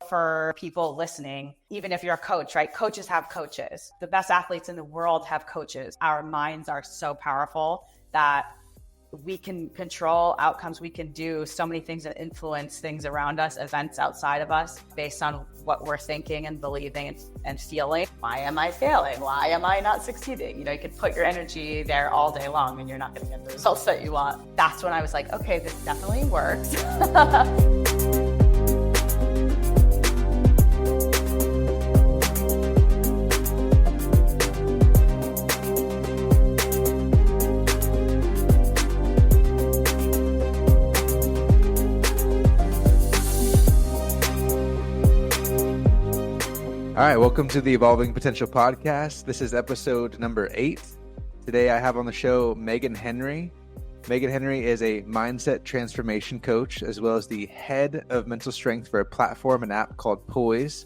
for people listening, even if you're a coach, right? Coaches have coaches. The best athletes in the world have coaches. Our minds are so powerful that we can control outcomes. We can do so many things that influence things around us, events outside of us, based on what we're thinking and believing and feeling. Why am I failing? Why am I not succeeding? You can put your energy there all day long and you're not going to get the results that you want. That's when I was like, okay, this definitely works. All right, welcome to the Evolving Potential Podcast. This is episode number 8. Today I have on the show Megan Henry. Megan Henry is a mindset transformation coach, as well as the head of mental strength for a platform and app called Poise.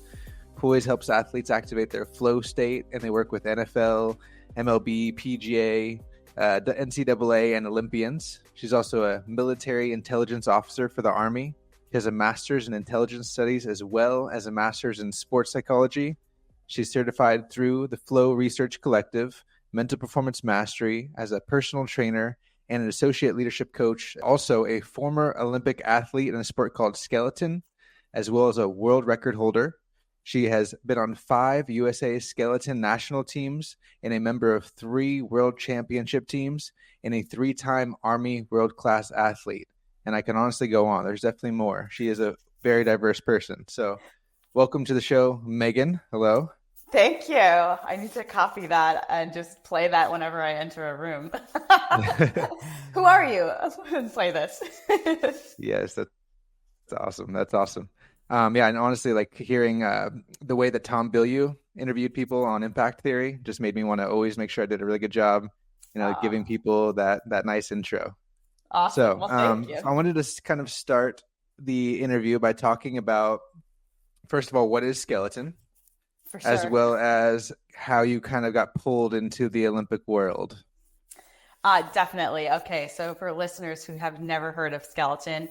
Poise helps athletes activate their flow state, and they work with NFL, MLB, PGA, the NCAA, and Olympians. She's also a military intelligence officer for the Army. She has a master's in intelligence studies as well as a master's in sports psychology. She's certified through the Flow Research Collective, Mental Performance Mastery as a personal trainer and an associate leadership coach. Also a former Olympic athlete in a sport called skeleton, as well as a world record holder. She has been on 5 USA skeleton national teams and a member of 3 world championship teams and a 3-time Army world-class athlete. And I can honestly go on. There's definitely more. She is a very diverse person. So welcome to the show, Megan. Hello. Thank you. I need to copy that and just play that whenever I enter a room. Who are you? And play this. Yes, that's awesome. That's awesome. Yeah, and honestly, like hearing the way that Tom Bilyeu interviewed people on impact theory just made me want to always make sure I did a really good job, giving people that nice intro. Awesome. So well, thank you. I wanted to kind of start the interview by talking about, first of all, what is skeleton, For sure. as well as how you kind of got pulled into the Olympic world. Definitely. Okay. So for listeners who have never heard of skeleton,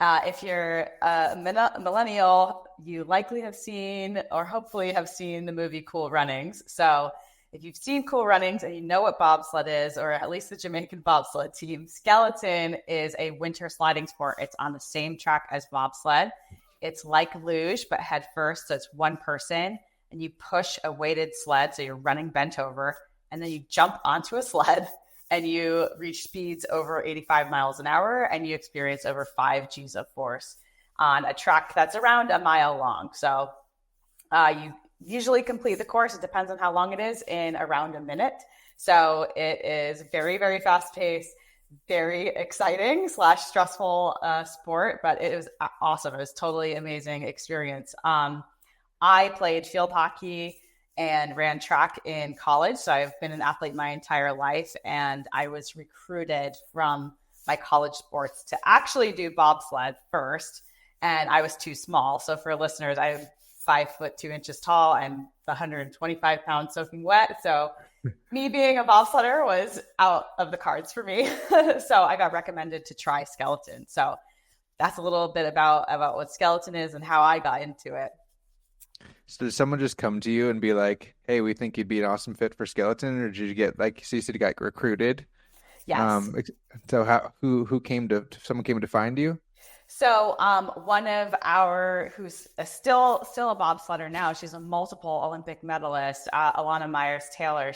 if you're a millennial, you likely have seen or hopefully have seen the movie Cool Runnings. So if you've seen Cool Runnings and you know what bobsled is, or at least the Jamaican bobsled team, skeleton is a winter sliding sport. It's on the same track as bobsled. It's like luge, but head first. So it's one person and you push a weighted sled. So you're running bent over and then you jump onto a sled and you reach speeds over 85 miles an hour and you experience over 5 G's of force on a track that's around a mile long. So you usually complete the course. It depends on how long it is, in around a minute. So it is very, very fast paced, very exciting / stressful sport, but it was awesome. It was totally amazing experience. I played field hockey and ran track in college. So I've been an athlete my entire life, and I was recruited from my college sports to actually do bobsled first. And I was too small. So for listeners, I'm 5'2" tall and 125 pounds soaking wet. So me being a bobsledder was out of the cards for me. So I got recommended to try skeleton. So that's a little bit about what skeleton is and how I got into it. So did someone just come to you and be like, hey, we think you'd be an awesome fit for skeleton? Or did you get, like, so you said you got recruited? Yes. So who came to, someone came to find you? So one of our, who's still a bobsledder now, she's a multiple Olympic medalist, Alana Myers-Taylor.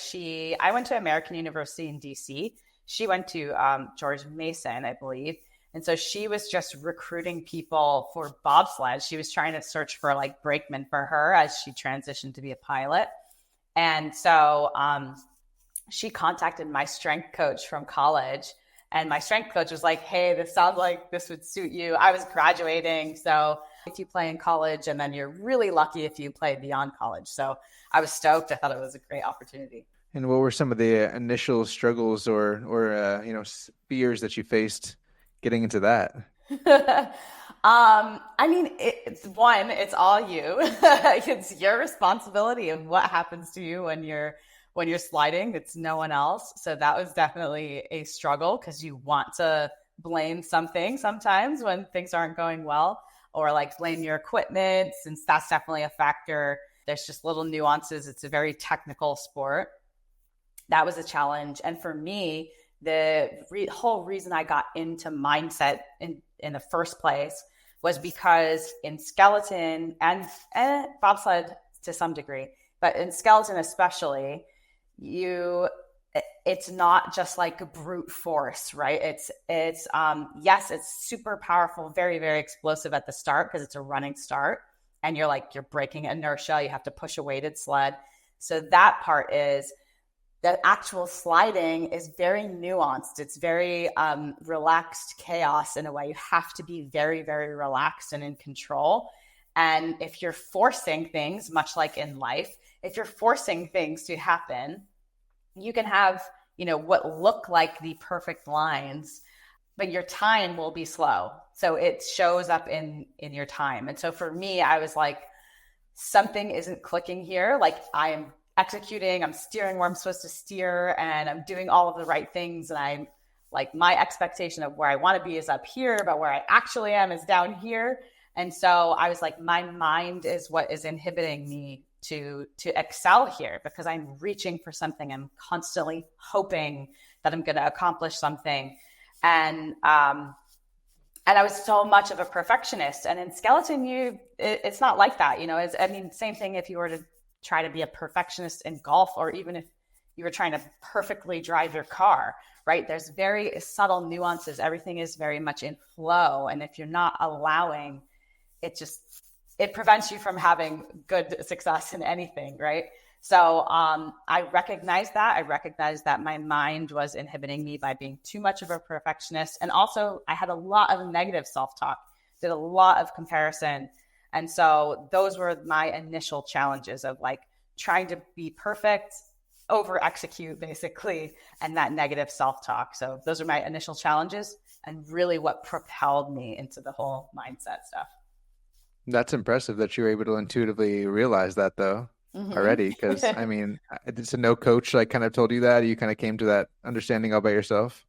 I went to American University in DC. She went to George Mason, I believe. And so she was just recruiting people for bobsled. She was trying to search for like brakemen for her as she transitioned to be a pilot. And so she contacted my strength coach from college. And my strength coach was like, hey, this sounds like this would suit you. I was graduating. So if you play in college, and then you're really lucky if you play beyond college. So I was stoked. I thought it was a great opportunity. And what were some of the initial struggles or fears that you faced getting into that? I mean, it's all you. It's your responsibility of what happens to you when you're sliding. It's no one else. So that was definitely a struggle because you want to blame something sometimes when things aren't going well. or like blame your equipment, since that's definitely a factor. There's just little nuances. It's a very technical sport. That was a challenge. And for me, the whole reason I got into mindset in the first place was because in skeleton and bobsled to some degree, but in skeleton especially, it's not just like brute force, right? It's yes, it's super powerful, very, very explosive at the start because it's a running start and you're breaking inertia. You have to push a weighted sled. So that part is the actual sliding is very nuanced. It's very relaxed chaos in a way. You have to be very, very relaxed and in control. And if you're forcing things, much like in life, if you're forcing things to happen, you can have, what look like the perfect lines, but your time will be slow. So it shows up in your time. And so for me, I was like, something isn't clicking here. Like I'm executing, I'm steering where I'm supposed to steer, and I'm doing all of the right things. And I'm like, my expectation of where I want to be is up here, but where I actually am is down here. And so I was like, my mind is what is inhibiting me to excel here, because I'm reaching for something. I'm constantly hoping that I'm going to accomplish something. And I was so much of a perfectionist. And in skeleton, it's not like that. Same thing if you were to try to be a perfectionist in golf, or even if you were trying to perfectly drive your car, right? There's very subtle nuances. Everything is very much in flow. And if you're not allowing, it prevents you from having good success in anything, right? So I recognized that. I recognized that my mind was inhibiting me by being too much of a perfectionist. And also I had a lot of negative self-talk, did a lot of comparison. And so those were my initial challenges of like trying to be perfect, over execute basically, and that negative self-talk. So those are my initial challenges and really what propelled me into the whole mindset stuff. That's impressive that you were able to intuitively realize that though already. Because it's no coach like kind of told you that, you kind of came to that understanding all by yourself.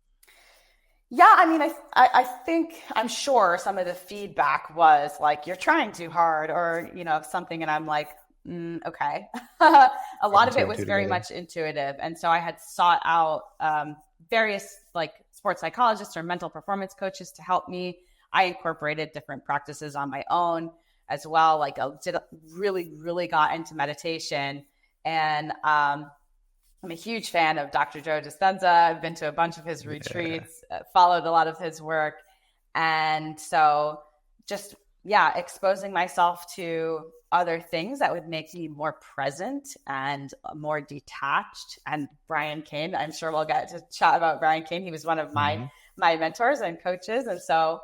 Yeah, I think, I'm sure some of the feedback was like, you're trying too hard, or, something. And I'm like, okay. A lot of it was very much intuitive. And so I had sought out various like sports psychologists or mental performance coaches to help me. I incorporated different practices on my own as well. Like I really got into meditation. And I'm a huge fan of Dr. Joe Dispenza. I've been to a bunch of his retreats, followed a lot of his work. And so just, exposing myself to other things that would make me more present and more detached. And Brian Kane, I'm sure we'll get to chat about Brian Kane. He was one of my mentors and coaches. And so,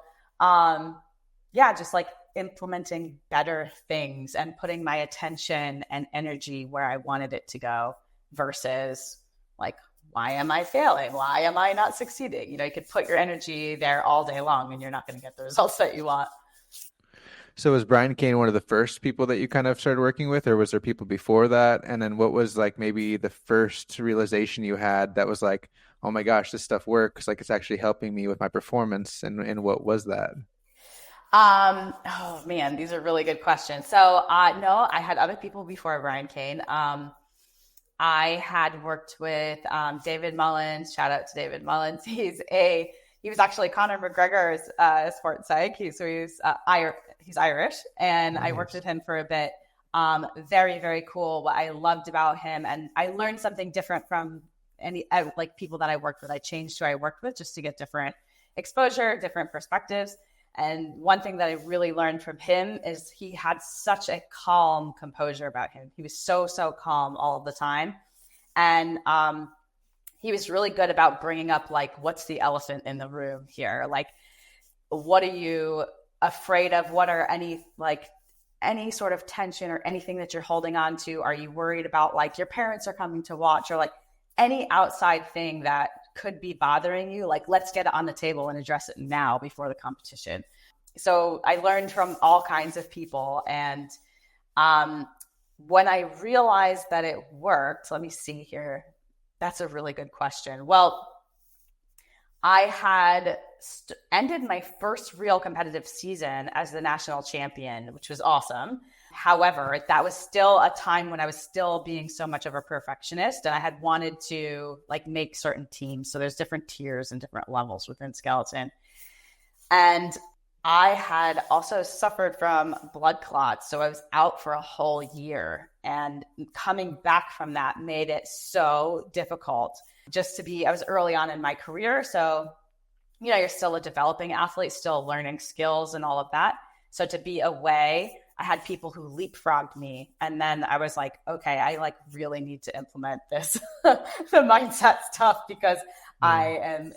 just like implementing better things and putting my attention and energy where I wanted it to go versus like, why am I failing? Why am I not succeeding? You could put your energy there all day long and you're not going to get the results that you want. So was Brian Kane one of the first people that you kind of started working with, or was there people before that? And then what was like maybe the first realization you had that was like, oh my gosh, this stuff works. Like it's actually helping me with my performance. And what was that? Oh man, these are really good questions. So, no, I had other people before Brian Kane. I had worked with, David Mullins. Shout out to David Mullins. He was actually Conor McGregor's, sports psych. He's Irish, and nice. I worked with him for a bit. Very, very cool. What I loved about him, and I learned something different from any like people that I worked with. I changed who I worked with just to get different exposure, different perspectives. And one thing that I really learned from him is he had such a calm composure about him. He was so calm all of the time. And he was really good about bringing up, like, what's the elephant in the room here? Like, what are you afraid of? What are any sort of tension or anything that you're holding on to? Are you worried about, like, your parents are coming to watch, or like any outside thing that could be bothering you? Like, let's get it on the table and address it now before the competition. So I learned from all kinds of people. And when I realized that it worked, let me see here. That's a really good question. Well, I had ended my first real competitive season as the national champion, which was awesome. However, that was still a time when I was still being so much of a perfectionist, and I had wanted to like make certain teams. So there's different tiers and different levels within skeleton. And I had also suffered from blood clots. So I was out for a whole year, and coming back from that made it so difficult just to be, I was early on in my career. So, you're still a developing athlete, still learning skills and all of that. So to be away, I had people who leapfrogged me. And then I was like, okay, I like really need to implement this. The mindset's tough because I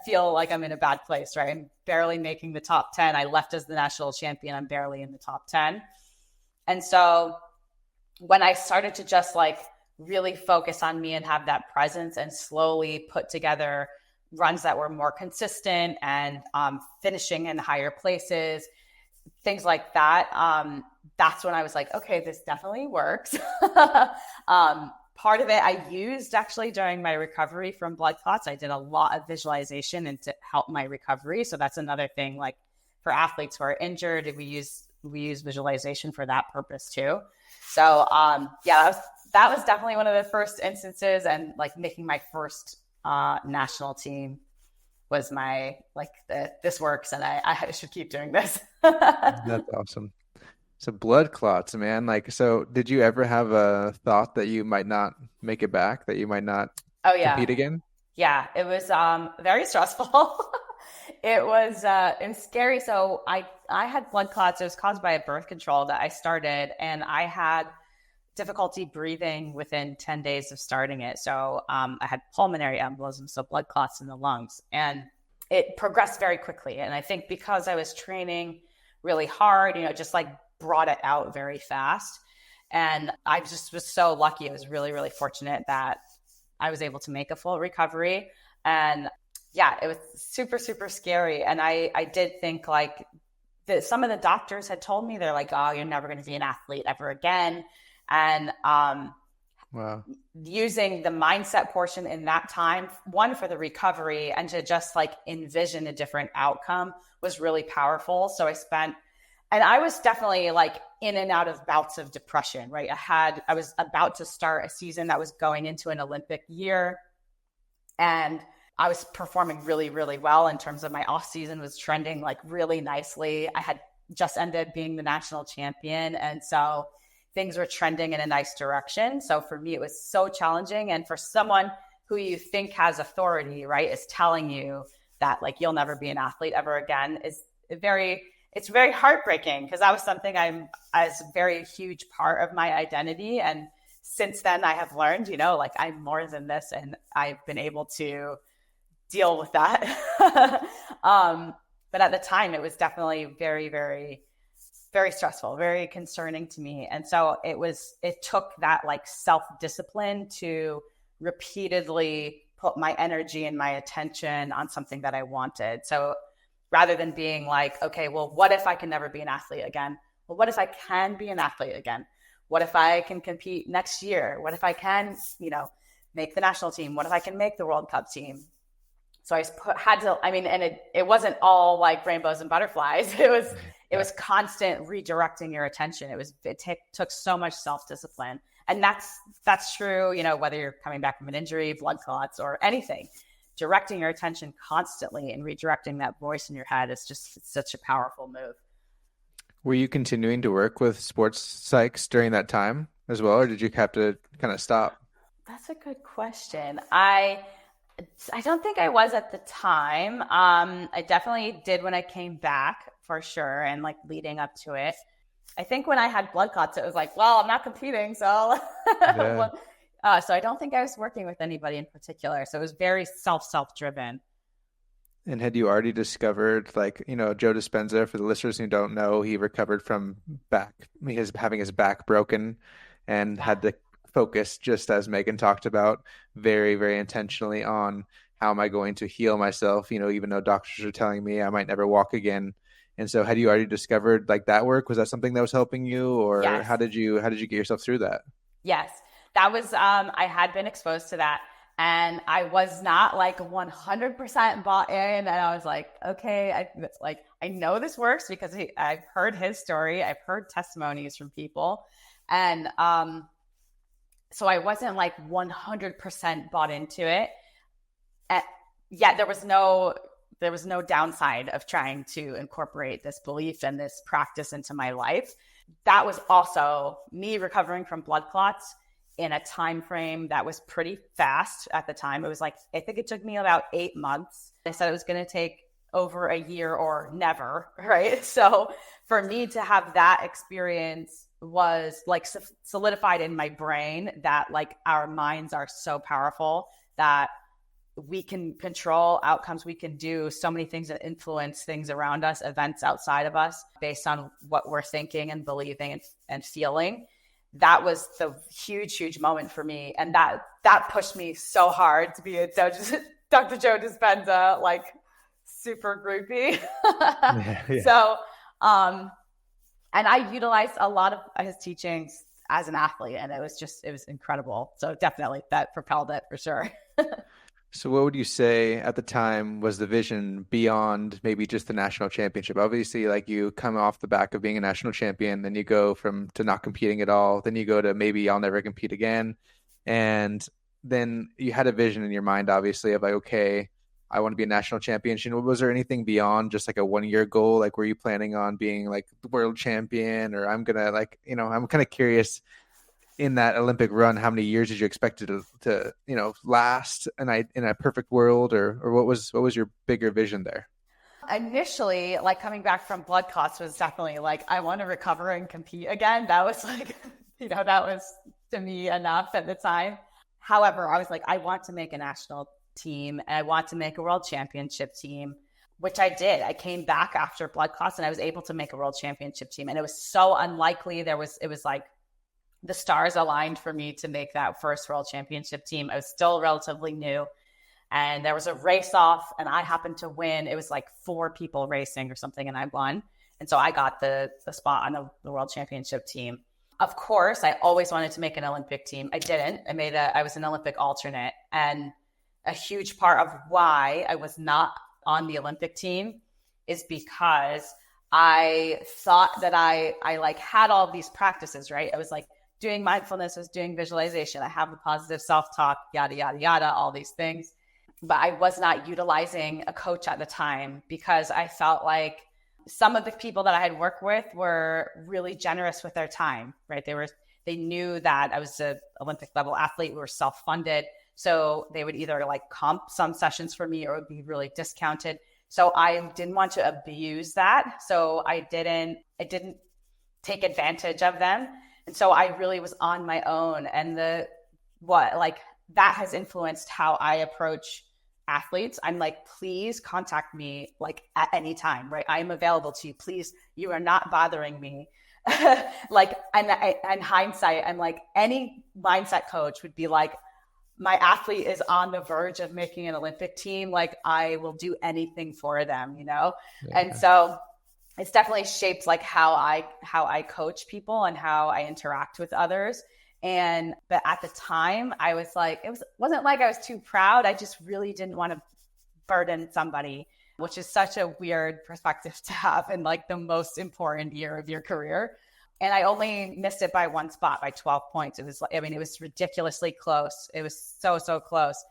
feel like I'm in a bad place, right? I'm barely making the top 10. I left as the national champion. I'm barely in the top 10. And so when I started to just like really focus on me and have that presence and slowly put together runs that were more consistent and finishing in higher places, things like that. That's when I was like, okay, this definitely works. Part of it I used actually during my recovery from blood clots. I did a lot of visualization and to help my recovery. So that's another thing, like for athletes who are injured, we use visualization for that purpose too. So that was definitely one of the first instances, and like making my first national team was my like this works, and I should keep doing this. That's awesome. So blood clots, man. Like, so did you ever have a thought that you might not make it back, that you might not compete again? Yeah, it was very stressful. It was scary. So I had blood clots. It was caused by a birth control that I started, and I had difficulty breathing within 10 days of starting it. So I had pulmonary embolism, so blood clots in the lungs, and it progressed very quickly. And I think because I was training really hard, just like brought it out very fast. And I just was so lucky. I was really, really fortunate that I was able to make a full recovery. And yeah, it was super, super scary. And I did think like that some of the doctors had told me, they're like, oh, you're never going to be an athlete ever again. And wow. Using the mindset portion in that time, one, for the recovery and to just like envision a different outcome was really powerful. So I was definitely like in and out of bouts of depression, right? I was about to start a season that was going into an Olympic year, and I was performing really, really well in terms of my off season was trending like really nicely. I had just ended being the national champion. And so things were trending in a nice direction. So for me, it was so challenging. And for someone who you think has authority, right, is telling you that like, you'll never be an athlete ever again it's very heartbreaking, because that was something as a very huge part of my identity. And since then I have learned, like I'm more than this, and I've been able to deal with that. But at the time it was definitely very, very, very stressful, very concerning to me. And so it took that like self-discipline to repeatedly put my energy and my attention on something that I wanted. So rather than being like, okay, well, what if I can never be an athlete again? Well, what if I can be an athlete again? What if I can compete next year? What if I can, make the national team? What if I can make the World Cup team? So it wasn't all like rainbows and butterflies. It was constant redirecting your attention. It took so much self-discipline. And that's true, whether you're coming back from an injury, blood clots, or anything. Directing your attention constantly and redirecting that voice in your head is just such a powerful move. Were you continuing to work with sports psychs during that time as well, or did you have to kind of stop? That's a good question. I don't think I was at the time. I definitely did when I came back, for sure, and like leading up to it. I think when I had blood clots, it was like, well, I'm not competing, so Yeah. so I don't think I was working with anybody in particular. So it was very self-driven. And had you already discovered, like, Joe Dispenza, for the listeners who don't know, he recovered from having his back broken, and had to focus, just as Megan talked about, very, very intentionally on how am I going to heal myself, even though doctors are telling me I might never walk again. And so had you already discovered like that work? Was that something that was helping you, or Yes. how did you get yourself through that? Yes, that was, I had been exposed to that. And I was not like 100% bought in. And I was like, okay, I know this works because I've heard his story. I've heard testimonies from people. And so I wasn't like 100% bought into it. Yet there was no downside of trying to incorporate this belief and this practice into my life. That was also me recovering from blood clots in a time frame that was pretty fast at the time. It was like, I think it took me about 8 months. I said it was going to take over a year or never, right? So for me to have that experience was like solidified in my brain that like our minds are so powerful that we can control outcomes. We can do so many things that influence things around us, events outside of us, based on what we're thinking and believing and feeling. That was the huge moment for me. And that pushed me so hard to be a Dr. Joe Dispenza, like super groupie. Yeah. So, and I utilized a lot of his teachings as an athlete, and it was incredible. So definitely that propelled it for sure. So what would you say at the time was the vision beyond maybe just the national championship? Obviously, like you come off the back of being a national champion, then you go to not competing at all. Then you go to maybe I'll never compete again. And then you had a vision in your mind, obviously, of like, okay, I want to be a national champion. Was there anything beyond just like a 1-year goal? Like, were you planning on being like the world champion, or I'm kind of curious, in that Olympic run, how many years did you expect it to last in a perfect world, or what was your bigger vision there? Initially, like coming back from blood clots was definitely like, I want to recover and compete again. That was like, that was to me enough at the time. However, I was like, I want to make a national team and I want to make a world championship team, which I did. I came back after blood clots and I was able to make a world championship team. And it was so unlikely. It was like, the stars aligned for me to make that first world championship team. I was still relatively new, and there was a race off and I happened to win. It was like 4 people racing or something, and I won. And so I got the spot on the world championship team. Of course, I always wanted to make an Olympic team. I didn't. I was an Olympic alternate. And a huge part of why I was not on the Olympic team is because I thought that I like had all these practices, right? I was like, doing mindfulness, was doing visualization. I have a positive self-talk, yada, yada, yada, all these things. But I was not utilizing a coach at the time because I felt like some of the people that I had worked with were really generous with their time, right? They knew that I was an Olympic level athlete. We were self-funded. So they would either like comp some sessions for me or it would be really discounted. So I didn't want to abuse that. So I didn't take advantage of them. And so I really was on my own, and that has influenced how I approach athletes. I'm like, please contact me like at any time, right? I am available to you. Please, you are not bothering me. Like, and hindsight, I'm like, any mindset coach would be like, my athlete is on the verge of making an Olympic team. Like, I will do anything for them, Yeah. And so it's definitely shaped like how I coach people and how I interact with others. But at the time I was like, wasn't like I was too proud. I just really didn't want to burden somebody, which is such a weird perspective to have in like the most important year of your career. And I only missed it by 1 spot, by 12 points. It was ridiculously close. It was so close.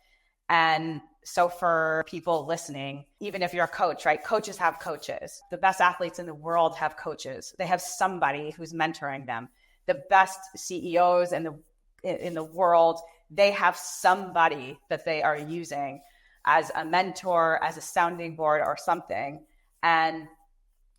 And so for people listening, even if you're a coach, right? Coaches have coaches. The best athletes in the world have coaches. They have somebody who's mentoring them. The best CEOs in the world, they have somebody that they are using as a mentor, as a sounding board or something. And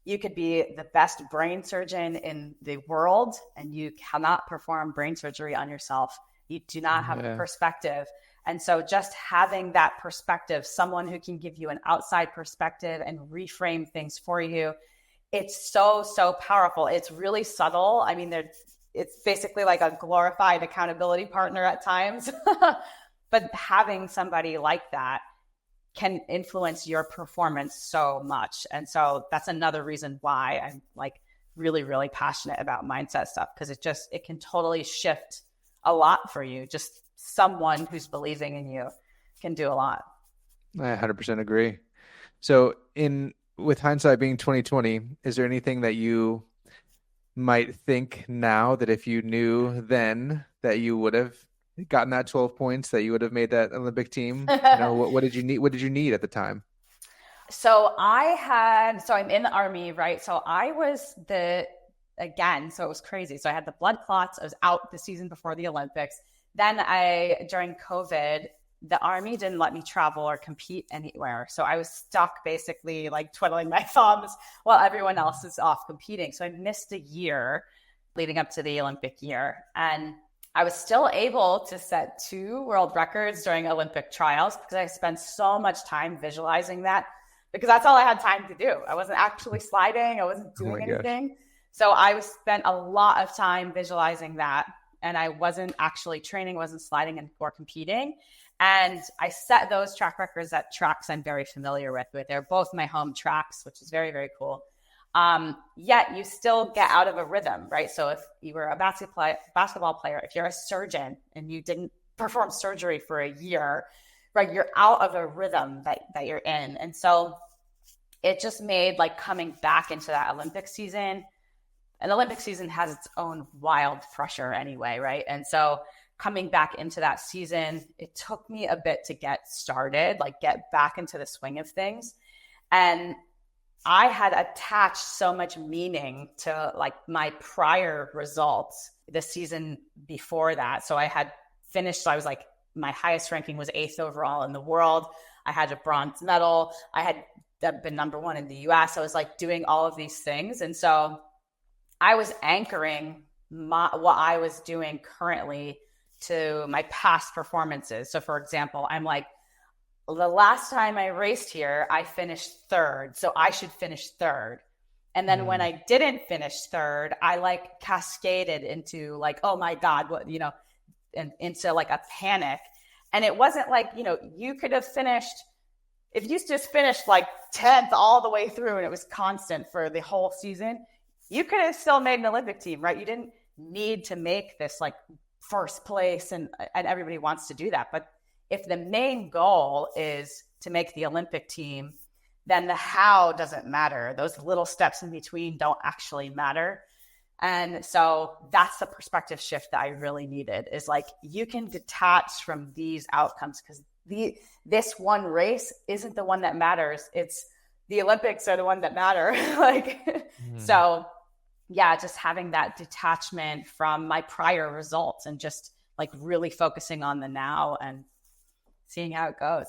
you could be the best brain surgeon in the world and you cannot perform brain surgery on yourself. You do not have a perspective. And so just having that perspective, someone who can give you an outside perspective and reframe things for you, it's so powerful. It's really subtle. I mean, it's basically like a glorified accountability partner at times, but having somebody like that can influence your performance so much. And so that's another reason why I'm like really, really passionate about mindset stuff, because it can totally shift a lot for you. Just someone who's believing in you can do a lot. I 100% agree. So with hindsight being 2020, is there anything that you might think now that if you knew then that you would have gotten that 12 points, that you would have made that Olympic team? What did you need? What did you need at the time? So I'm in the army, right? So so it was crazy. So I had the blood clots. I was out the season before the Olympics. Then during COVID, the army didn't let me travel or compete anywhere. So I was stuck basically like twiddling my thumbs while everyone else is off competing. So I missed a year leading up to the Olympic year. And I was still able to set 2 world records during Olympic trials because I spent so much time visualizing that, because that's all I had time to do. I wasn't actually sliding. I wasn't doing anything. Gosh. So I spent a lot of time visualizing that. And I wasn't actually training, wasn't sliding or competing. And I set those track records at tracks I'm very familiar with. They're both my home tracks, which is very, very cool. Yet you still get out of a rhythm, right? So if you were a basketball player, if you're a surgeon and you didn't perform surgery for a year, right, you're out of a rhythm that you're in. And so it just made like coming back into that Olympic season. An Olympic season has its own wild pressure anyway, right? And so coming back into that season, it took me a bit to get started, like get back into the swing of things. And I had attached so much meaning to like my prior results the season before that. So I had finished, so I was like, my highest ranking was 8th overall in the world. I had a bronze medal. I had been number 1 in the US. I was like doing all of these things. And so I was anchoring what I was doing currently to my past performances. So for example, I'm like, the last time I raced here, I finished 3rd. So I should finish 3rd. And then when I didn't finish 3rd, I like cascaded into like, oh my God, what, and into like a panic. And it wasn't like, you could have finished, if you just finished like 10th all the way through and it was constant for the whole season, you could have still made an Olympic team, right? You didn't need to make this like first place and everybody wants to do that. But if the main goal is to make the Olympic team, then the how doesn't matter. Those little steps in between don't actually matter. And so that's the perspective shift that I really needed, is like, you can detach from these outcomes because this one race isn't the one that matters. It's the Olympics are the one that matter. So yeah, just having that detachment from my prior results and just like really focusing on the now and seeing how it goes.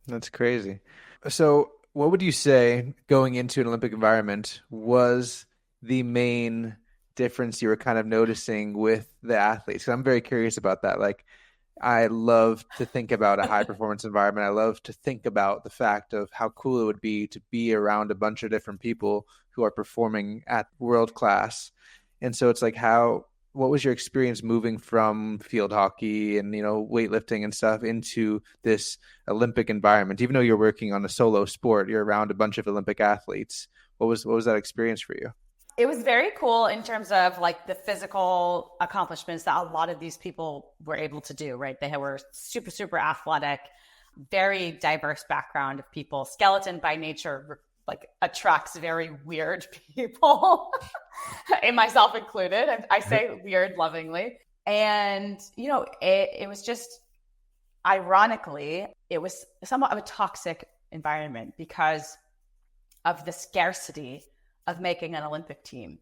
That's crazy. So what would you say going into an Olympic environment was the main difference you were kind of noticing with the athletes? 'Cause I'm very curious about that. Like, I love to think about a high performance environment. I love to think about the fact of how cool it would be to be around a bunch of different people who are performing at world class. And so it's like, what was your experience moving from field hockey and, weightlifting and stuff into this Olympic environment? Even though you're working on a solo sport, you're around a bunch of Olympic athletes. What was that experience for you? It was very cool in terms of like the physical accomplishments that a lot of these people were able to do, right? They were super, super athletic, very diverse background of people. Skeleton by nature like attracts very weird people, and myself included. I say weird lovingly. And, it was just, ironically, it was somewhat of a toxic environment because of the scarcity of making an Olympic team.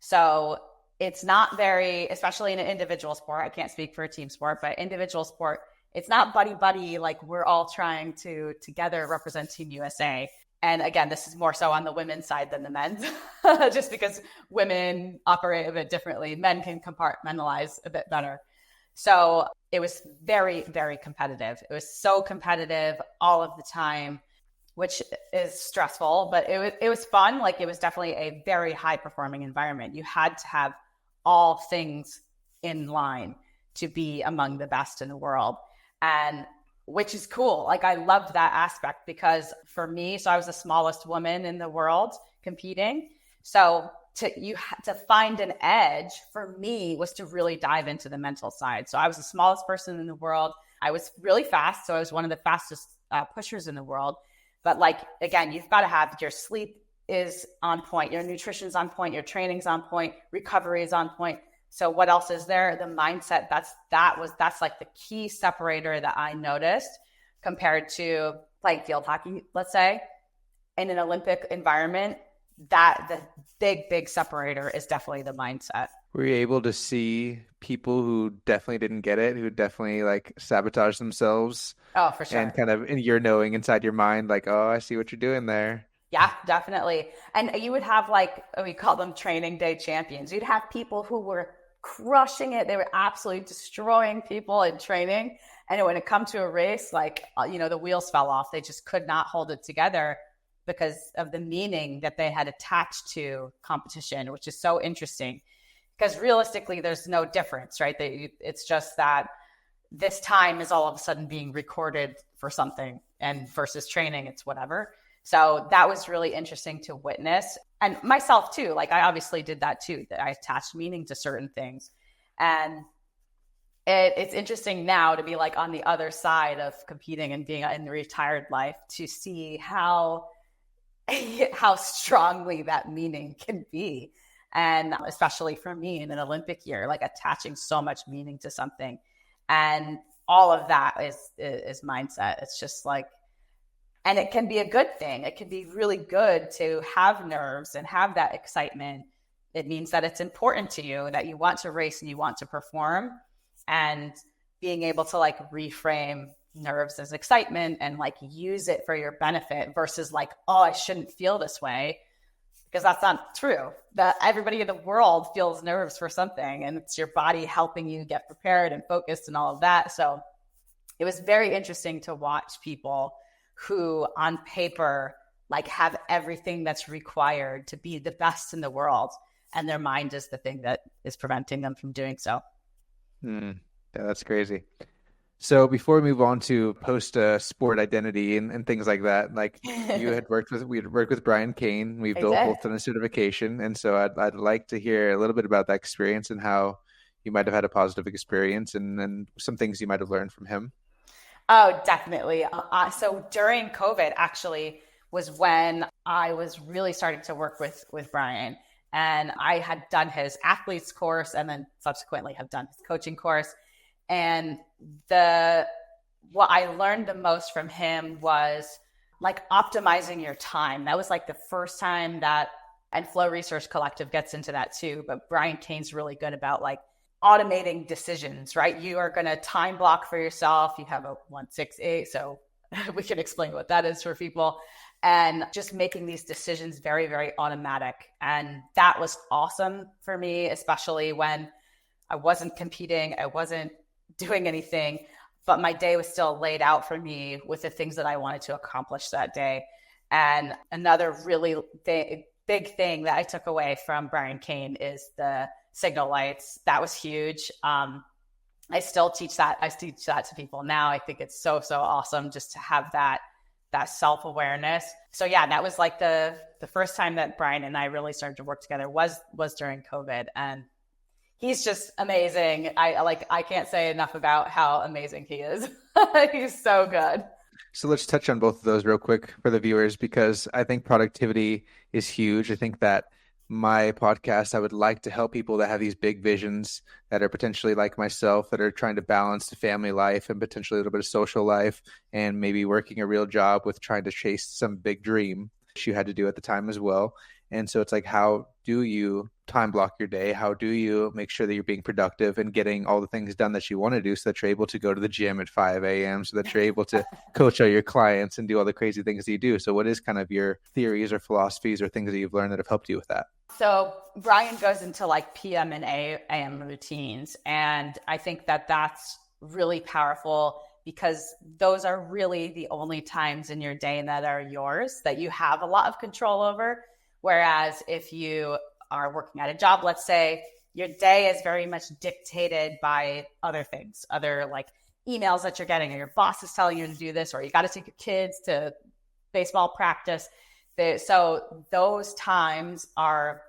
So it's not very, especially in an individual sport, I can't speak for a team sport, but individual sport, it's not buddy-buddy, like we're all trying to together represent Team USA. And again, this is more so on the women's side than the men's, just because women operate a bit differently. Men can compartmentalize a bit better. So it was very, very competitive. It was so competitive all of the time, which is stressful, but it was fun. Like, it was definitely a very high performing environment. You had to have all things in line to be among the best in the world. And which is cool. Like, I loved that aspect because for me, so I was the smallest woman in the world competing. So to find an edge for me was to really dive into the mental side. So I was the smallest person in the world. I was really fast. So I was one of the fastest pushers in the world. But like, again, you've got to have your sleep is on point, your nutrition's on point, your training's on point, recovery is on point. So what else is there? The mindset, that's like the key separator that I noticed compared to playing field hockey, let's say, in an Olympic environment. That the big separator is definitely the mindset. Were you able to see people who definitely didn't get it, who definitely like sabotage themselves? Oh, for sure. And kind of in your knowing inside your mind, like, oh, I see what you're doing there. Yeah, definitely. And you would have like, we call them training day champions. You'd have people who were crushing it. They were absolutely destroying people in training. And when it come to a race, like, the wheels fell off. They just could not hold it together because of the meaning that they had attached to competition, which is so interesting. Because realistically, there's no difference, right? It's just that this time is all of a sudden being recorded for something, and versus training, it's whatever. So that was really interesting to witness. And myself too, like I obviously did that too, that I attached meaning to certain things. And it's interesting now to be like on the other side of competing and being in the retired life to see how strongly that meaning can be. And especially for me in an Olympic year, like attaching so much meaning to something. And all of that is mindset. It's just like, and it can be a good thing. It can be really good to have nerves and have that excitement. It means that it's important to you, that you want to race and you want to perform, and being able to like reframe nerves as excitement and like use it for your benefit versus like, oh, I shouldn't feel this way, because that's not true. That everybody in the world feels nerves for something, and it's your body helping you get prepared and focused and all of that. So it was very interesting to watch people who on paper like have everything that's required to be the best in the world, and their mind is the thing that is preventing them from doing so. Yeah, that's crazy. So before we move on to post sport identity and things like that, like we had worked with Brian Kane. We've both done a certification. And so I'd like to hear a little bit about that experience and how you might have had a positive experience and some things you might have learned from him. Oh, definitely. So during COVID actually was when I was really starting to work with Brian, and I had done his athletes course and then subsequently have done his coaching course. And what I learned the most from him was like optimizing your time. That was like the first time and Flow Research Collective gets into that too, but Brian Kane's really good about like automating decisions, right? You are going to time block for yourself. You have a 1-6-8. So we can explain what that is for people, and just making these decisions very, very automatic. And that was awesome for me, especially when I wasn't competing. I wasn't doing anything, but my day was still laid out for me with the things that I wanted to accomplish that day. And another really big thing that I took away from Brian Kane is the signal lights. That was huge. I still teach that. I teach that to people now. I think it's so awesome just to have that self-awareness. So yeah, that was like the first time that Brian and I really started to work together was during COVID. And he's just amazing. I can't say enough about how amazing he is. He's so good. So let's touch on both of those real quick for the viewers, because I think productivity is huge. I think that my podcast, I would like to help people that have these big visions that are potentially like myself, that are trying to balance the family life and potentially a little bit of social life, and maybe working a real job with trying to chase some big dream, which you had to do at the time as well. And so it's like, how do you time block your day? How do you make sure that you're being productive and getting all the things done that you want to do, so that you're able to go to the gym at 5 a.m., so that you're able to coach all your clients and do all the crazy things that you do? So what is kind of your theories or philosophies or things that you've learned that have helped you with that? So Brian goes into like PM and AM routines. And I think that that's really powerful, because those are really the only times in your day that are yours, that you have a lot of control over. Whereas if you are working at a job, let's say, your day is very much dictated by other things, other like emails that you're getting, or your boss is telling you to do this, or you got to take your kids to baseball practice. So those times are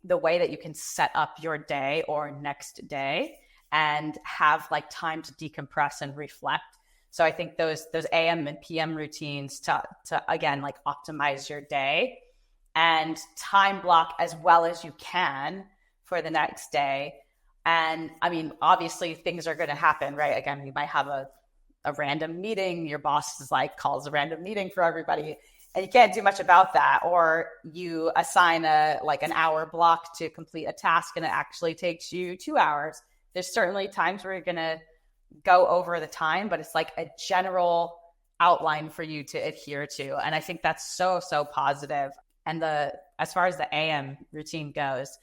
the way that you can set up your day or next day and have like time to decompress and reflect. So I think those AM and PM routines to again, like optimize your day and time block as well as you can for the next day. And I mean, obviously things are going to happen, right? Again, you might have a random meeting. Your boss is like calls a random meeting for everybody and you can't do much about that. Or you assign an hour block to complete a task and it actually takes you 2 hours. There's certainly times where you're going to go over the time, but it's like a general outline for you to adhere to. And I think that's so, so positive. And as far as the AM routine goes,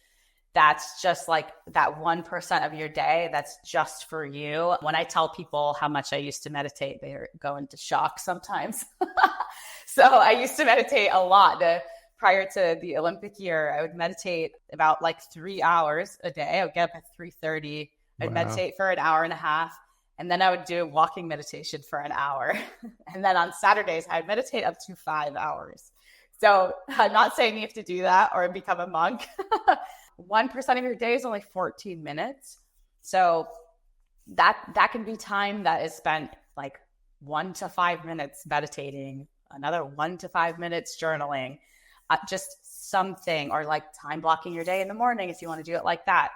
that's just like that 1% of your day that's just for you. When I tell people how much I used to meditate, they go into shock sometimes. So I used to meditate a lot. Prior to the Olympic year, I would meditate about like 3 hours a day. I would get up at 3:30. I'd meditate for an hour and a half. And then I would do walking meditation for an hour. And then on Saturdays, I'd meditate up to 5 hours. So I'm not saying you have to do that or become a monk. 1% of your day is only 14 minutes. So that can be time that is spent like 1 to 5 minutes meditating, another 1 to 5 minutes journaling, just something, or like time blocking your day in the morning if you want to do it like that.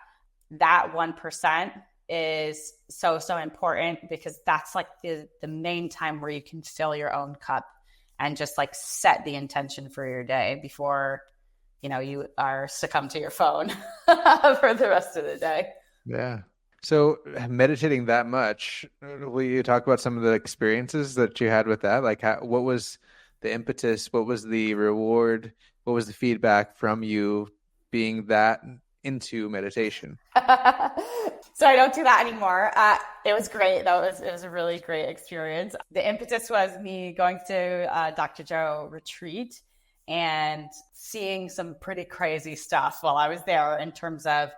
That 1% is so, so important because that's like the main time where you can fill your own cup and just like set the intention for your day before, you are succumb to your phone for the rest of the day. Yeah. So meditating that much, will you talk about some of the experiences that you had with that? Like what was the impetus? What was the reward? What was the feedback from you being that into meditation? So I don't do that anymore. It was great though. It was a really great experience. The impetus was me going to Dr. Joe retreat and seeing some pretty crazy stuff while I was there in terms of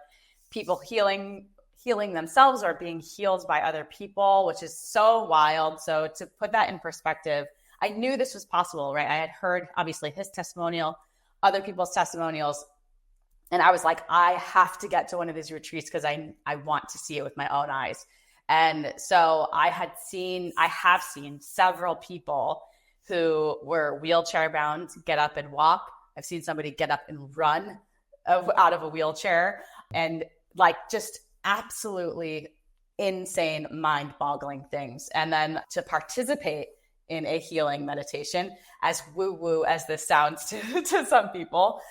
people healing themselves or being healed by other people, which is so wild. So to put that in perspective, I knew this was possible, right? I had heard obviously his testimonial, other people's testimonials. And I was like, I have to get to one of these retreats because I want to see it with my own eyes. And so I have seen several people who were wheelchair bound get up and walk. I've seen somebody get up and run out of a wheelchair, and like just absolutely insane, mind-boggling things. And then to participate in a healing meditation, as woo-woo as this sounds to some people,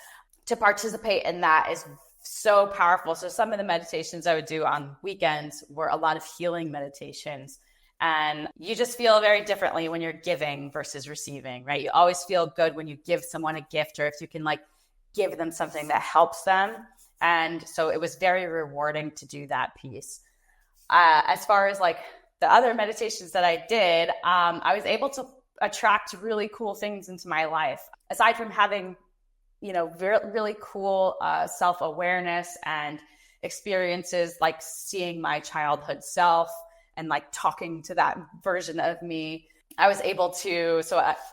to participate in that is so powerful. So some of the meditations I would do on weekends were a lot of healing meditations. And you just feel very differently when you're giving versus receiving, right? You always feel good when you give someone a gift, or if you can like give them something that helps them. And so it was very rewarding to do that piece. As far as like the other meditations that I did, I was able to attract really cool things into my life. Aside from having, really cool self-awareness and experiences like seeing my childhood self and like talking to that version of me, I was able to,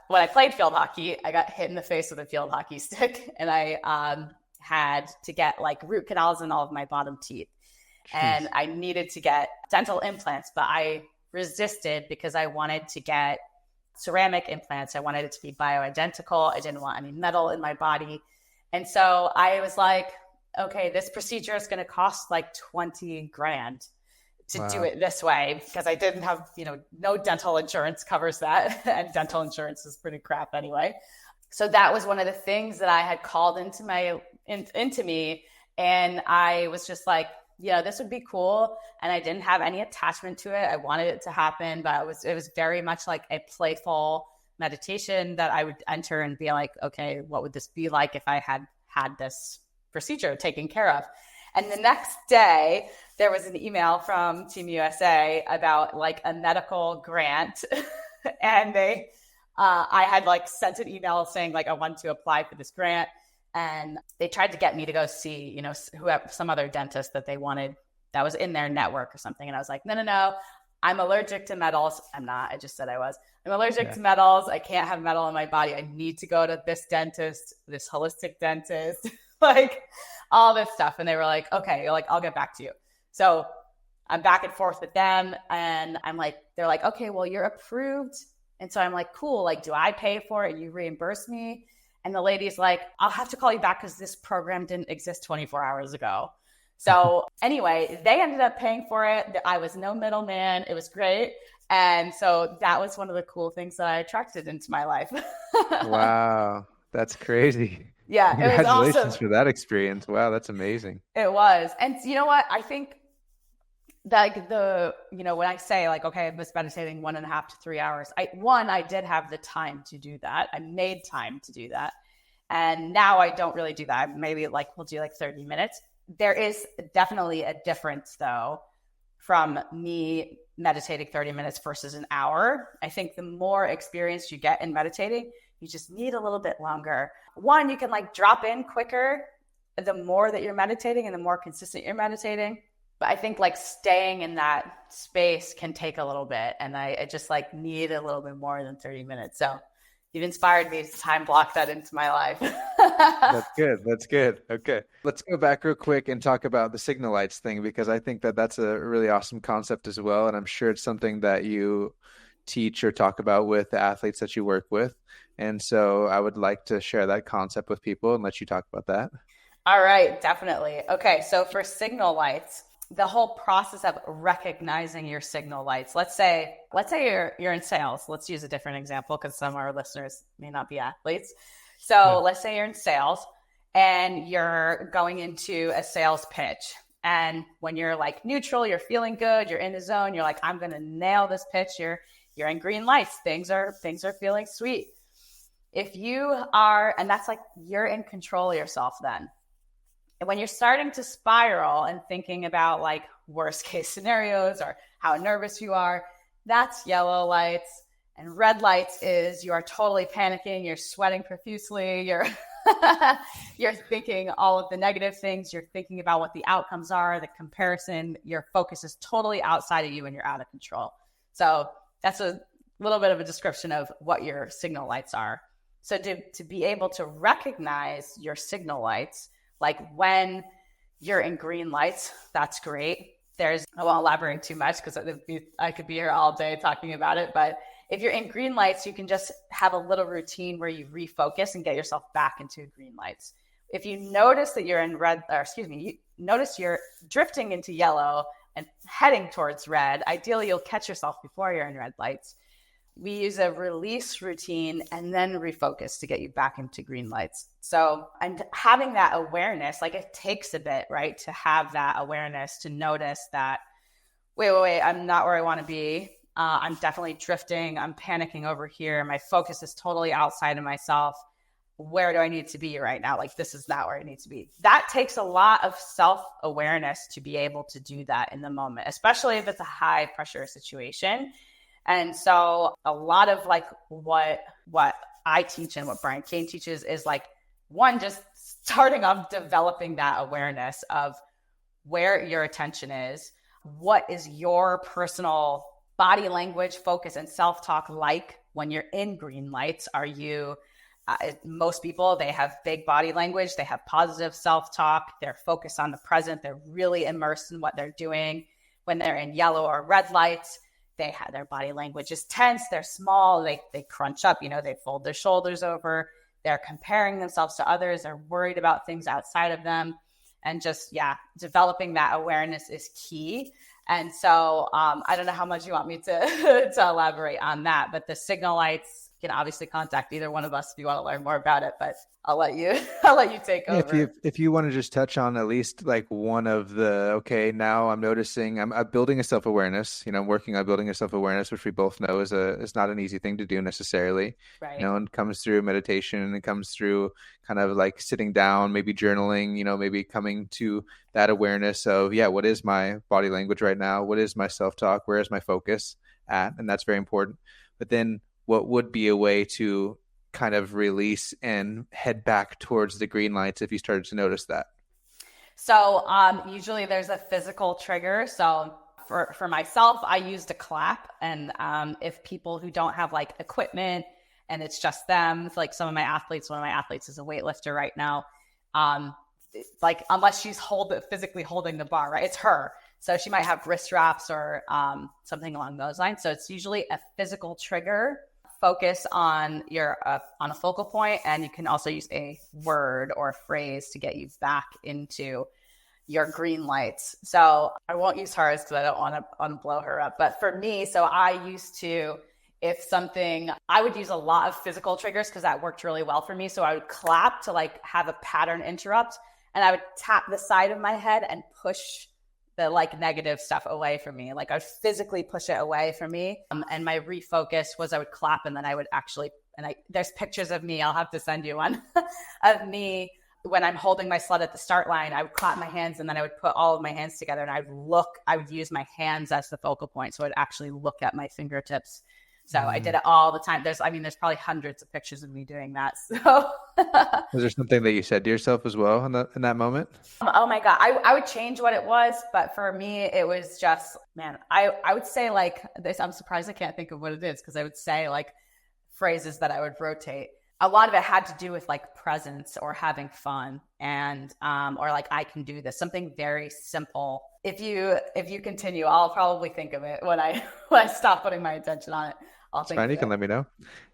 when I played field hockey, I got hit in the face with a field hockey stick, and I had to get like root canals in all of my bottom teeth. Jeez. And I needed to get dental implants, but I resisted because I wanted to get ceramic implants. I wanted it to be bioidentical. I didn't want any metal in my body. And so I was like, okay, this procedure is going to cost like 20 grand to do it this way, because I didn't have, no dental insurance covers that. And dental insurance is pretty crap anyway. So that was one of the things that I had called into me. And I was just like, this would be cool. And I didn't have any attachment to it. I wanted it to happen, but it was very much like a playful meditation that I would enter and be like, okay, what would this be like if I had this procedure taken care of? And the next day there was an email from Team USA about like a medical grant. And I had like sent an email saying like, I want to apply for this grant. And they tried to get me to go see, some other dentist that they wanted that was in their network or something. And I was like, no, I'm allergic to metals. I'm not. I just said I was. I'm allergic to metals. I can't have metal in my body. I need to go to this dentist, this holistic dentist. like all this stuff. And they were like, okay, you're like, I'll get back to you. So I'm back and forth with them. And I'm like, they're like, okay, well, you're approved. And so I'm like, cool. Like, do I pay for it? You reimburse me? And the lady's like, I'll have to call you back because this program didn't exist 24 hours ago. So anyway, they ended up paying for it. I was no middleman. It was great. And so that was one of the cool things that I attracted into my life. Wow, that's crazy. Yeah, it was Congratulations awesome. for that experience. Wow, that's amazing. It was. And you know what? I think like when I say like, okay, I was meditating 1.5 to 3 hours, I did have the time to do that. I made time to do that. And now I don't really do that. Maybe like we'll do like 30 minutes. There is definitely a difference though from me meditating 30 minutes versus an hour. I think the more experience you get in meditating, you just need a little bit longer. One, you can like drop in quicker the more that you're meditating and the more consistent you're meditating. But I think like staying in that space can take a little bit. And I just like need a little bit more than 30 minutes. So you've inspired me to time block that into my life. That's good. That's good. Okay. Let's go back real quick and talk about the signal lights thing because I think that that's a really awesome concept as well. And I'm sure it's something that you teach or talk about with the athletes that you work with. And so I would like to share that concept with people and let you talk about that. All right, definitely. Okay, so for signal lights, the whole process of recognizing your signal lights. Let's say you're in sales. Let's use a different example because some of our listeners may not be athletes. So Yeah. let's say you're in sales and you're going into a sales pitch. And when you're like neutral, you're feeling good, you're in the zone, you're like, I'm gonna nail this pitch. You're in green lights. Things are feeling sweet. If you are, and that's like you're in control of yourself then. And when you're starting to spiral and thinking about like worst case scenarios or how nervous you are, that's yellow lights. And red lights is you are totally panicking, you're sweating profusely, you're thinking all of the negative things, you're thinking about what the outcomes are, the comparison, your focus is totally outside of you and you're out of control. So that's a little bit of a description of what your signal lights are. So to be able to recognize your signal lights, like when you're in green lights, that's great. I won't elaborate too much because I could be here all day talking about it. But if you're in green lights, you can just have a little routine where you refocus and get yourself back into green lights. If you notice that you're in you notice you're drifting into yellow and heading towards red, ideally you'll catch yourself before you're in red lights. We use a release routine and then refocus to get you back into green lights. So, and having that awareness, like it takes a bit, right? To have that awareness, to notice that, wait, I'm not where I want to be. I'm definitely drifting. I'm panicking over here. My focus is totally outside of myself. Where do I need to be right now? Like, this is not where I need to be. That takes a lot of self-awareness to be able to do that in the moment, especially if it's a high pressure situation. And so a lot of like what I teach and what Brian Kane teaches is like, one, just starting off developing that awareness of where your attention is, what is your personal body language, focus, and self-talk like when you're in green lights. Are you, most people, they have big body language, they have positive self-talk, they're focused on the present, they're really immersed in what they're doing. When they're in yellow or red lights, their body language is tense, they're small, they crunch up, they fold their shoulders over, they're comparing themselves to others, they're worried about things outside of them. And just, developing that awareness is key. And so I don't know how much you want me to elaborate on that, but the signal lights, you can obviously contact either one of us if you want to learn more about it, but I'll let you take over. If you want to just touch on at least like one of the, okay, now I'm noticing I'm building a self-awareness, I'm working on building a self-awareness, which we both know is not an easy thing to do necessarily, right. And comes through meditation and it comes through kind of like sitting down, maybe journaling, maybe coming to that awareness of, what is my body language right now? What is my self-talk? Where is my focus at? And that's very important. But then what would be a way to kind of release and head back towards the green lights if you started to notice that? So usually there's a physical trigger. So for myself, I used a clap. And if people who don't have like equipment and it's just them, like one of my athletes is a weightlifter right now. like, unless she's physically holding the bar, right? It's her. So she might have wrist wraps or something along those lines. So it's usually a physical trigger. Focus on on a focal point, and you can also use a word or a phrase to get you back into your green lights. So I won't use hers because I don't want to blow her up. But for me, so I used to, I would use a lot of physical triggers because that worked really well for me. So I would clap to like have a pattern interrupt, and I would tap the side of my head and push the like negative stuff away from me. Like I would physically push it away from me. And my refocus was I would clap, and then I would actually, there's pictures of me, I'll have to send you one, of me when I'm holding my sled at the start line. I would clap my hands, and then I would put all of my hands together, and I would use my hands as the focal point. So I'd actually look at my fingertips. So I did it all the time. There's probably hundreds of pictures of me doing that. So was there something that you said to yourself as well in that moment? Oh my God. I would change what it was, but for me, it was just, man, I would say like this. I'm surprised I can't think of what it is, because I would say like phrases that I would rotate. A lot of it had to do with like presence or having fun, and or like, I can do this, something very simple. If you continue, I'll probably think of it when I stop putting my attention on it. I'll think. Fine, you can let me know.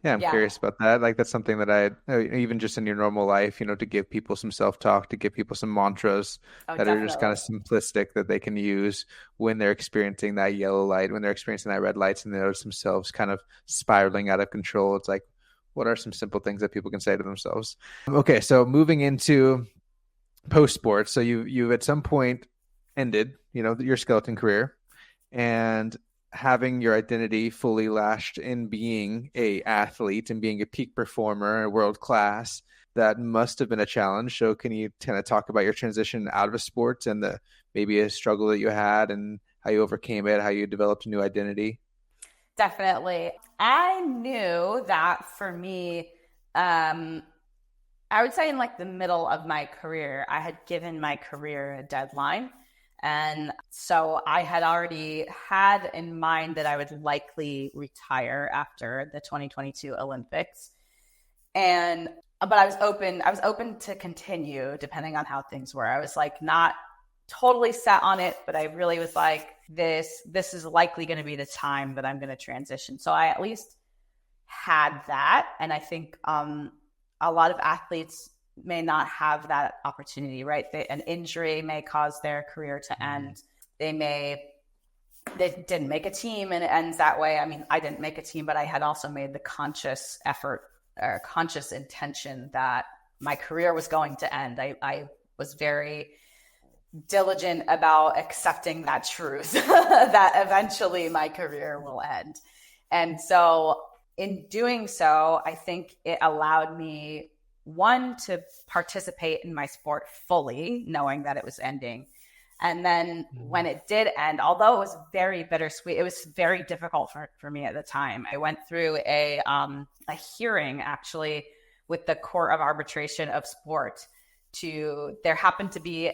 Yeah, I'm curious about that. Like that's something that even just in your normal life, to give people some self-talk, to give people some mantras are just kind of simplistic that they can use when they're experiencing that yellow light, when they're experiencing that red lights, and they notice themselves kind of spiraling out of control. It's like, what are some simple things that people can say to themselves? Okay, so moving into post-sports. So you at some point ended, your skeleton career, and having your identity fully lashed in being a athlete and being a peak performer, world class, that must have been a challenge. So can you kind of talk about your transition out of sports and maybe a struggle that you had and how you overcame it, how you developed a new identity? Definitely. I knew that for me, I would say in like the middle of my career, I had given my career a deadline. And so I had already had in mind that I would likely retire after the 2022 Olympics. But I was open to continue depending on how things were. I was like not totally set on it, but I really was like, this is likely going to be the time that I'm going to transition. So I at least had that. And I think a lot of athletes may not have that opportunity, right? An injury may cause their career to end. They didn't make a team and it ends that way. I mean, I didn't make a team, but I had also made the conscious effort or conscious intention that my career was going to end. I was very diligent about accepting that truth that eventually my career will end. And so in doing so, I think it allowed me, one, to participate in my sport fully, knowing that it was ending. And then when it did end, although it was very bittersweet, it was very difficult for me at the time. I went through a hearing actually with the Court of Arbitration of Sport. There happened to be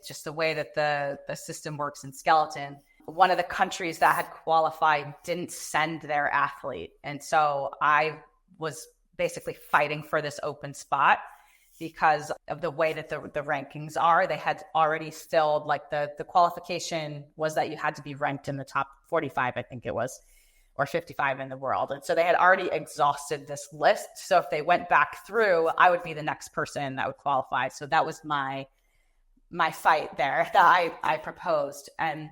just the way that the system works in skeleton. One of the countries that had qualified didn't send their athlete. And so I was basically fighting for this open spot because of the way that the rankings are. They had already filled, like the qualification was that you had to be ranked in the top 45, I think it was, or 55 in the world. And so they had already exhausted this list. So if they went back through, I would be the next person that would qualify. So that was my fight there that I proposed. And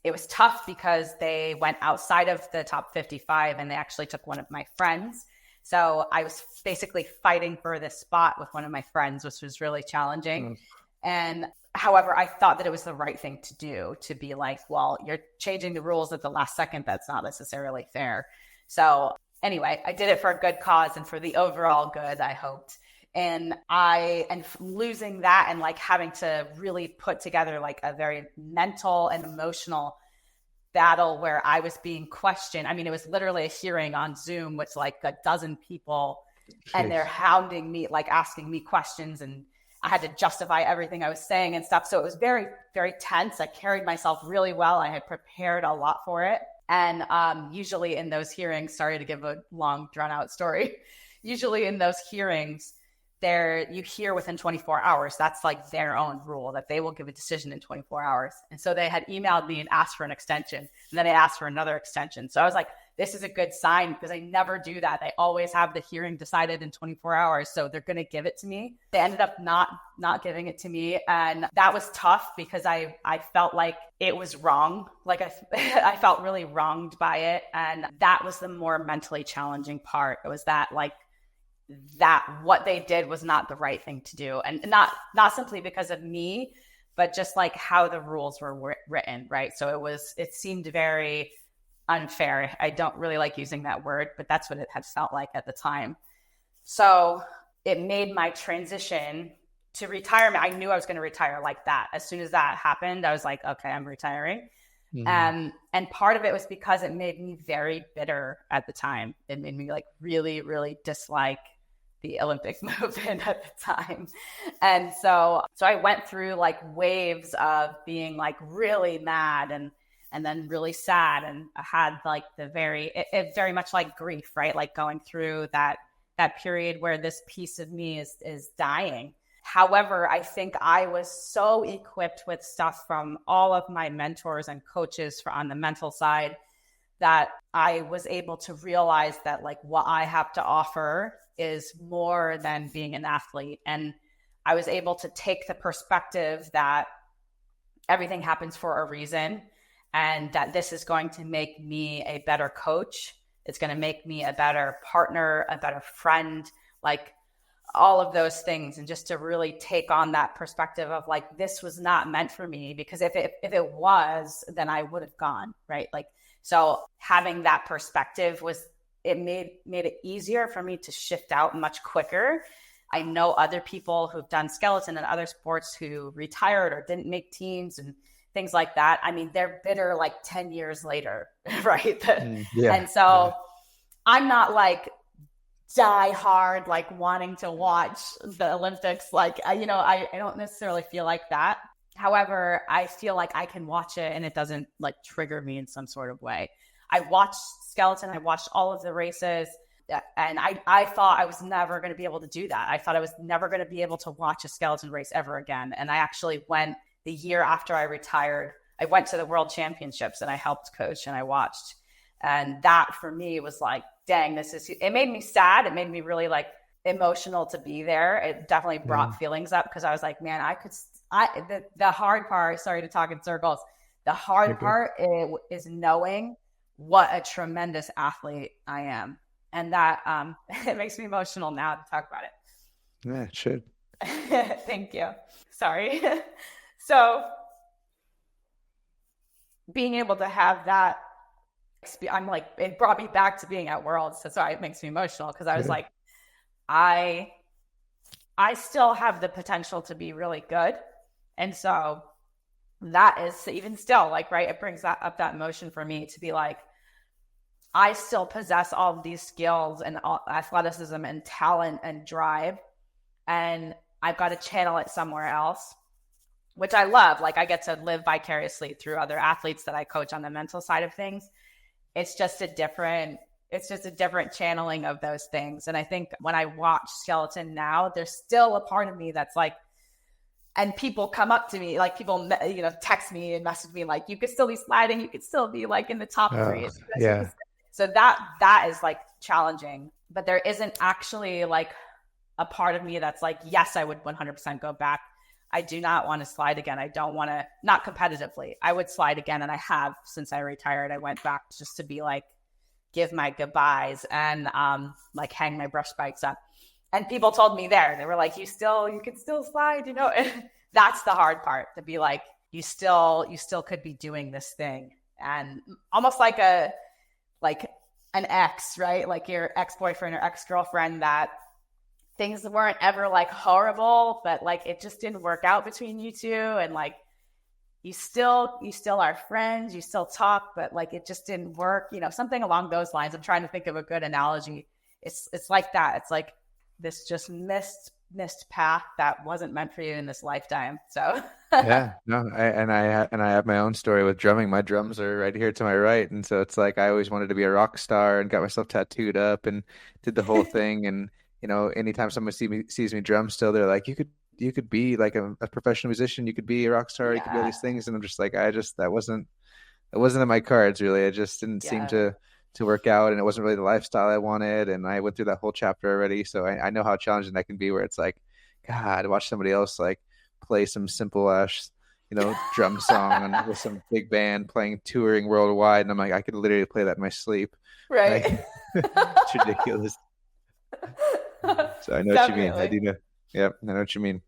it was tough because they went outside of the top 55 and they actually took one of my friends. So I was basically fighting for this spot with one of my friends, which was really challenging. And however, I thought that it was the right thing to do, to be like, well, you're changing the rules at the last second. That's not necessarily fair. So anyway, I did it for a good cause and for the overall good, I hoped. And losing that and like having to really put together like a very mental and emotional battle where I was being questioned. I mean, it was literally a hearing on Zoom with like a dozen people and they're hounding me, like asking me questions, and I had to justify everything I was saying and stuff. So it was very, very tense. I carried myself really well. I had prepared a lot for it. And usually in those hearings, sorry to give a long drawn out story, usually in those hearings, you hear within 24 hours. That's like their own rule that they will give a decision in 24 hours. And so they had emailed me and asked for an extension, and then they asked for another extension. So I was like, this is a good sign, because I never do that. They always have the hearing decided in 24 hours. So they're going to give it to me. They ended up not giving it to me. And that was tough, because I felt like it was wrong. Like I felt really wronged by it. And that was the more mentally challenging part. It was that what they did was not the right thing to do. And not simply because of me, but just like how the rules were written. Right. So it seemed very unfair. I don't really like using that word, but that's what it had felt like at the time. So it made my transition to retirement. I knew I was going to retire like that. As soon as that happened, I was like, okay, I'm retiring. Mm-hmm. And part of it was because it made me very bitter at the time. It made me like really, really dislike the Olympic movement at the time. And so I went through like waves of being like really mad and then really sad. And I had like it very much like grief, right? Like going through that period where this piece of me is dying. However, I think I was so equipped with stuff from all of my mentors and coaches on the mental side that I was able to realize that like what I have to offer is more than being an athlete. And I was able to take the perspective that everything happens for a reason, and that this is going to make me a better coach. It's going to make me a better partner, a better friend, like all of those things. And just to really take on that perspective of like, this was not meant for me, because if it was, then I would have gone, right? Like, so having that perspective made it easier for me to shift out much quicker. I know other people who've done skeleton and other sports who retired or didn't make teams and things like that. I mean, they're bitter like 10 years later, right? And so I'm not like die hard, like wanting to watch the Olympics. Like, I don't necessarily feel like that. However, I feel like I can watch it and it doesn't like trigger me in some sort of way. I watched skeleton. I watched all of the races. And I thought I was never going to be able to do that. I thought I was never going to be able to watch a skeleton race ever again. And I actually went the year after I retired. I went to the World Championships and I helped coach and I watched. And that for me was like, dang, it made me sad. It made me really like emotional to be there. It definitely brought feelings up, because I was like, man, the hard part, sorry to talk in circles. The hard part is knowing what a tremendous athlete I am. And that it makes me emotional now to talk about it. Yeah, it should. Thank you. Sorry. So being able to have that, I'm like, it brought me back to being at Worlds. So sorry, it makes me emotional, because I was like, I still have the potential to be really good. And so that is even still like, right, it brings up that emotion for me to be like, I still possess all of these skills and athleticism and talent and drive, and I've got to channel it somewhere else, which I love. Like, I get to live vicariously through other athletes that I coach on the mental side of things. It's just a different channeling of those things. And I think when I watch skeleton now, there's still a part of me that's like, and people come up to me, like people, text me and message me like, you could still be sliding. You could still be like in the top three. Yeah. So that is like challenging, but there isn't actually like a part of me that's like, yes, I would 100% go back. I do not want to slide again. I don't want to, not competitively. I would slide again. And I have since I retired. I went back just to be like, give my goodbyes and like hang my brush spikes up. And people told me they were like, you can still slide, That's the hard part, to be like, you still could be doing this thing. And almost like an ex, right? Like your ex-boyfriend or ex-girlfriend, that things weren't ever like horrible, but like it just didn't work out between you two. And like, you still are friends, you still talk, but like, it just didn't work, something along those lines. I'm trying to think of a good analogy. It's like that. It's like this just missed path that wasn't meant for you in this lifetime. So yeah, no, I have my own story with drumming. My drums are right here to my right, and so it's like I always wanted to be a rock star and got myself tattooed up and did the whole thing, and anytime someone sees me drum still, they're like, you could be like a professional musician, you could be a rock star, you could be all Yeah. these things. And I'm just like, that wasn't in my cards really. It just didn't seem Yeah. to work out, and it wasn't really the lifestyle I wanted. And I went through that whole chapter already. So I know how challenging that can be, where it's like, God, watch somebody else like play some simple ass, drum song with some big band playing touring worldwide. And I'm like, I could literally play that in my sleep. Like, Right. it's ridiculous. So I know what you mean. I Definitely. do know. Yep, I know what you mean.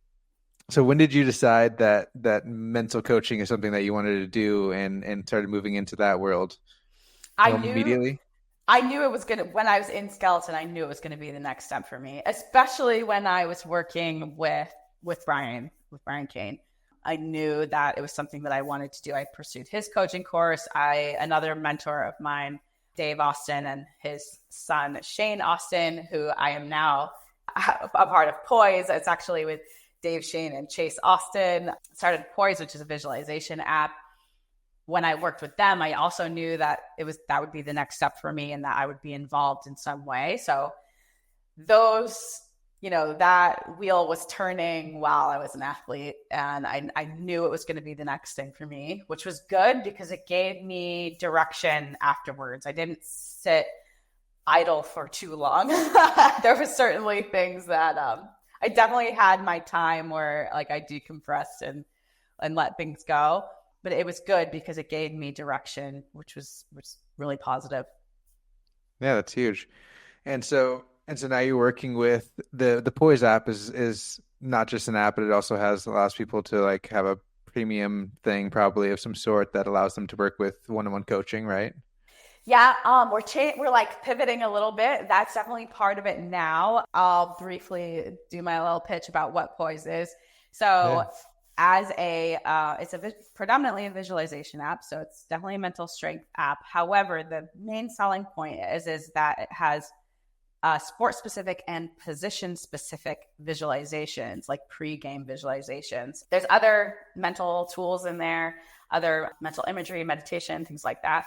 So when did you decide that mental coaching is something that you wanted to do and started moving into that world? I knew Immediately? I knew it was gonna when I was in skeleton, I knew it was gonna be the next step for me, especially when I was working with Brian Kane. I knew that it was something that I wanted to do. I pursued his coaching course. Another mentor of mine, Dave Austin, and his son Shane Austin, who I am now a part of Poise. It's actually with Dave Shane and Chase Austin. Started Poise, which is a visualization app. When I worked with them, I also knew that that would be the next step for me and that I would be involved in some way. So those, that wheel was turning while I was an athlete, and I knew it was going to be the next thing for me, which was good because it gave me direction afterwards. I didn't sit idle for too long. There were certainly things that I definitely had my time where like I decompressed and let things go, but it was good because it gave me direction, which was really positive. Yeah, that's huge. And so now you're working with the Poise app is not just an app, but it also allows people to like have a premium thing probably of some sort that allows them to work with one-on-one coaching, right? Yeah, we're like pivoting a little bit. That's definitely part of it now. I'll briefly do my little pitch about what Poise is. So, Yeah. it's predominantly a visualization app, so it's definitely a mental strength app. However, the main selling point is that it has sport specific and position specific visualizations, like pre-game visualizations. There's other mental tools in there, other mental imagery, meditation, things like that.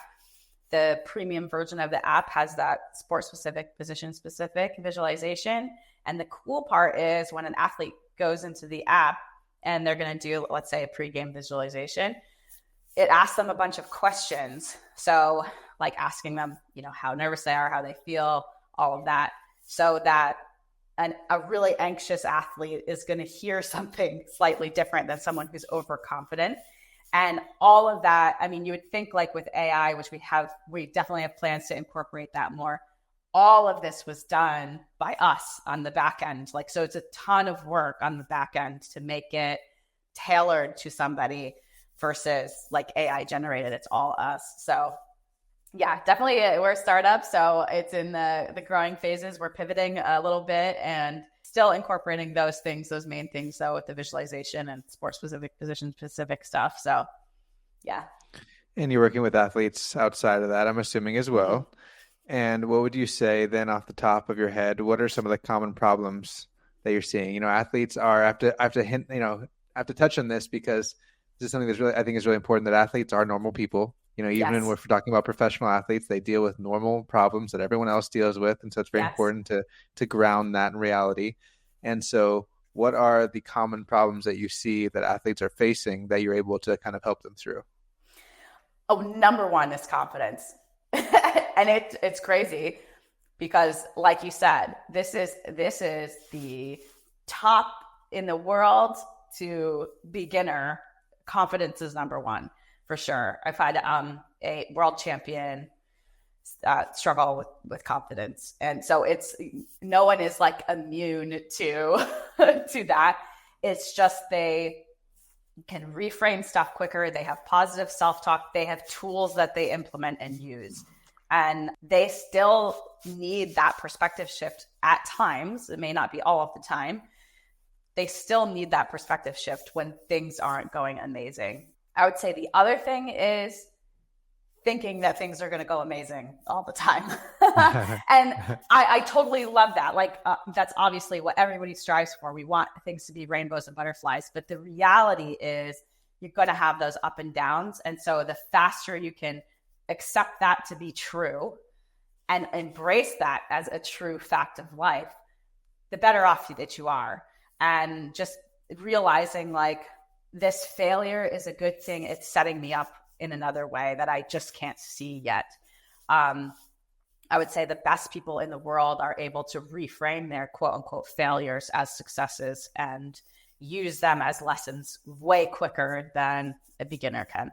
The premium version of the app has that sport specific, position specific visualization. And the cool part is when an athlete goes into the app and they're going to do, let's say, a pregame visualization, it asks them a bunch of questions. So, like asking them, how nervous they are, how they feel, all of that, so that a really anxious athlete is going to hear something slightly different than someone who's overconfident. And all of that, I mean, you would think like with AI, which we definitely have plans to incorporate that more. All of this was done by us on the back end. Like, so it's a ton of work on the back end to make it tailored to somebody versus like AI generated. It's all us. So yeah, definitely we're a startup. So it's in the growing phases. We're pivoting a little bit and still incorporating those things, those main things, though, with the visualization and sport specific, position specific stuff. So yeah. And you're working with athletes outside of that, I'm assuming as Mm-hmm. well. And what would you say then off the top of your head? What are some of the common problems that you're seeing? Athletes are, I have to hint, I have to touch on this because this is something I think is really important, that athletes are normal people. Even when we're Yes. talking about professional athletes, they deal with normal problems that everyone else deals with. And so it's very Yes. important to ground that in reality. And so what are the common problems that you see that athletes are facing that you're able to kind of help them through? Oh, number one is confidence. And it's crazy because like you said, this is the top in the world to beginner. Confidence is number one for sure. I've had a world champion struggle with confidence, and so it's no one is like immune to to that. It's just they can reframe stuff quicker. They have positive self-talk. They have tools that they implement and use. And they still need that perspective shift at times. It may not be all of the time. They still need that perspective shift when things aren't going amazing. I would say the other thing is thinking that things are going to go amazing all the time. And I totally love that. Like, that's obviously what everybody strives for. We want things to be rainbows and butterflies. But the reality is you're going to have those up and downs. And so the faster you can accept that to be true and embrace that as a true fact of life, the better off that you are. And just realizing like this failure is a good thing. It's setting me up in another way that I just can't see yet. I would say the best people in the world are able to reframe their quote unquote failures as successes and use them as lessons way quicker than a beginner can.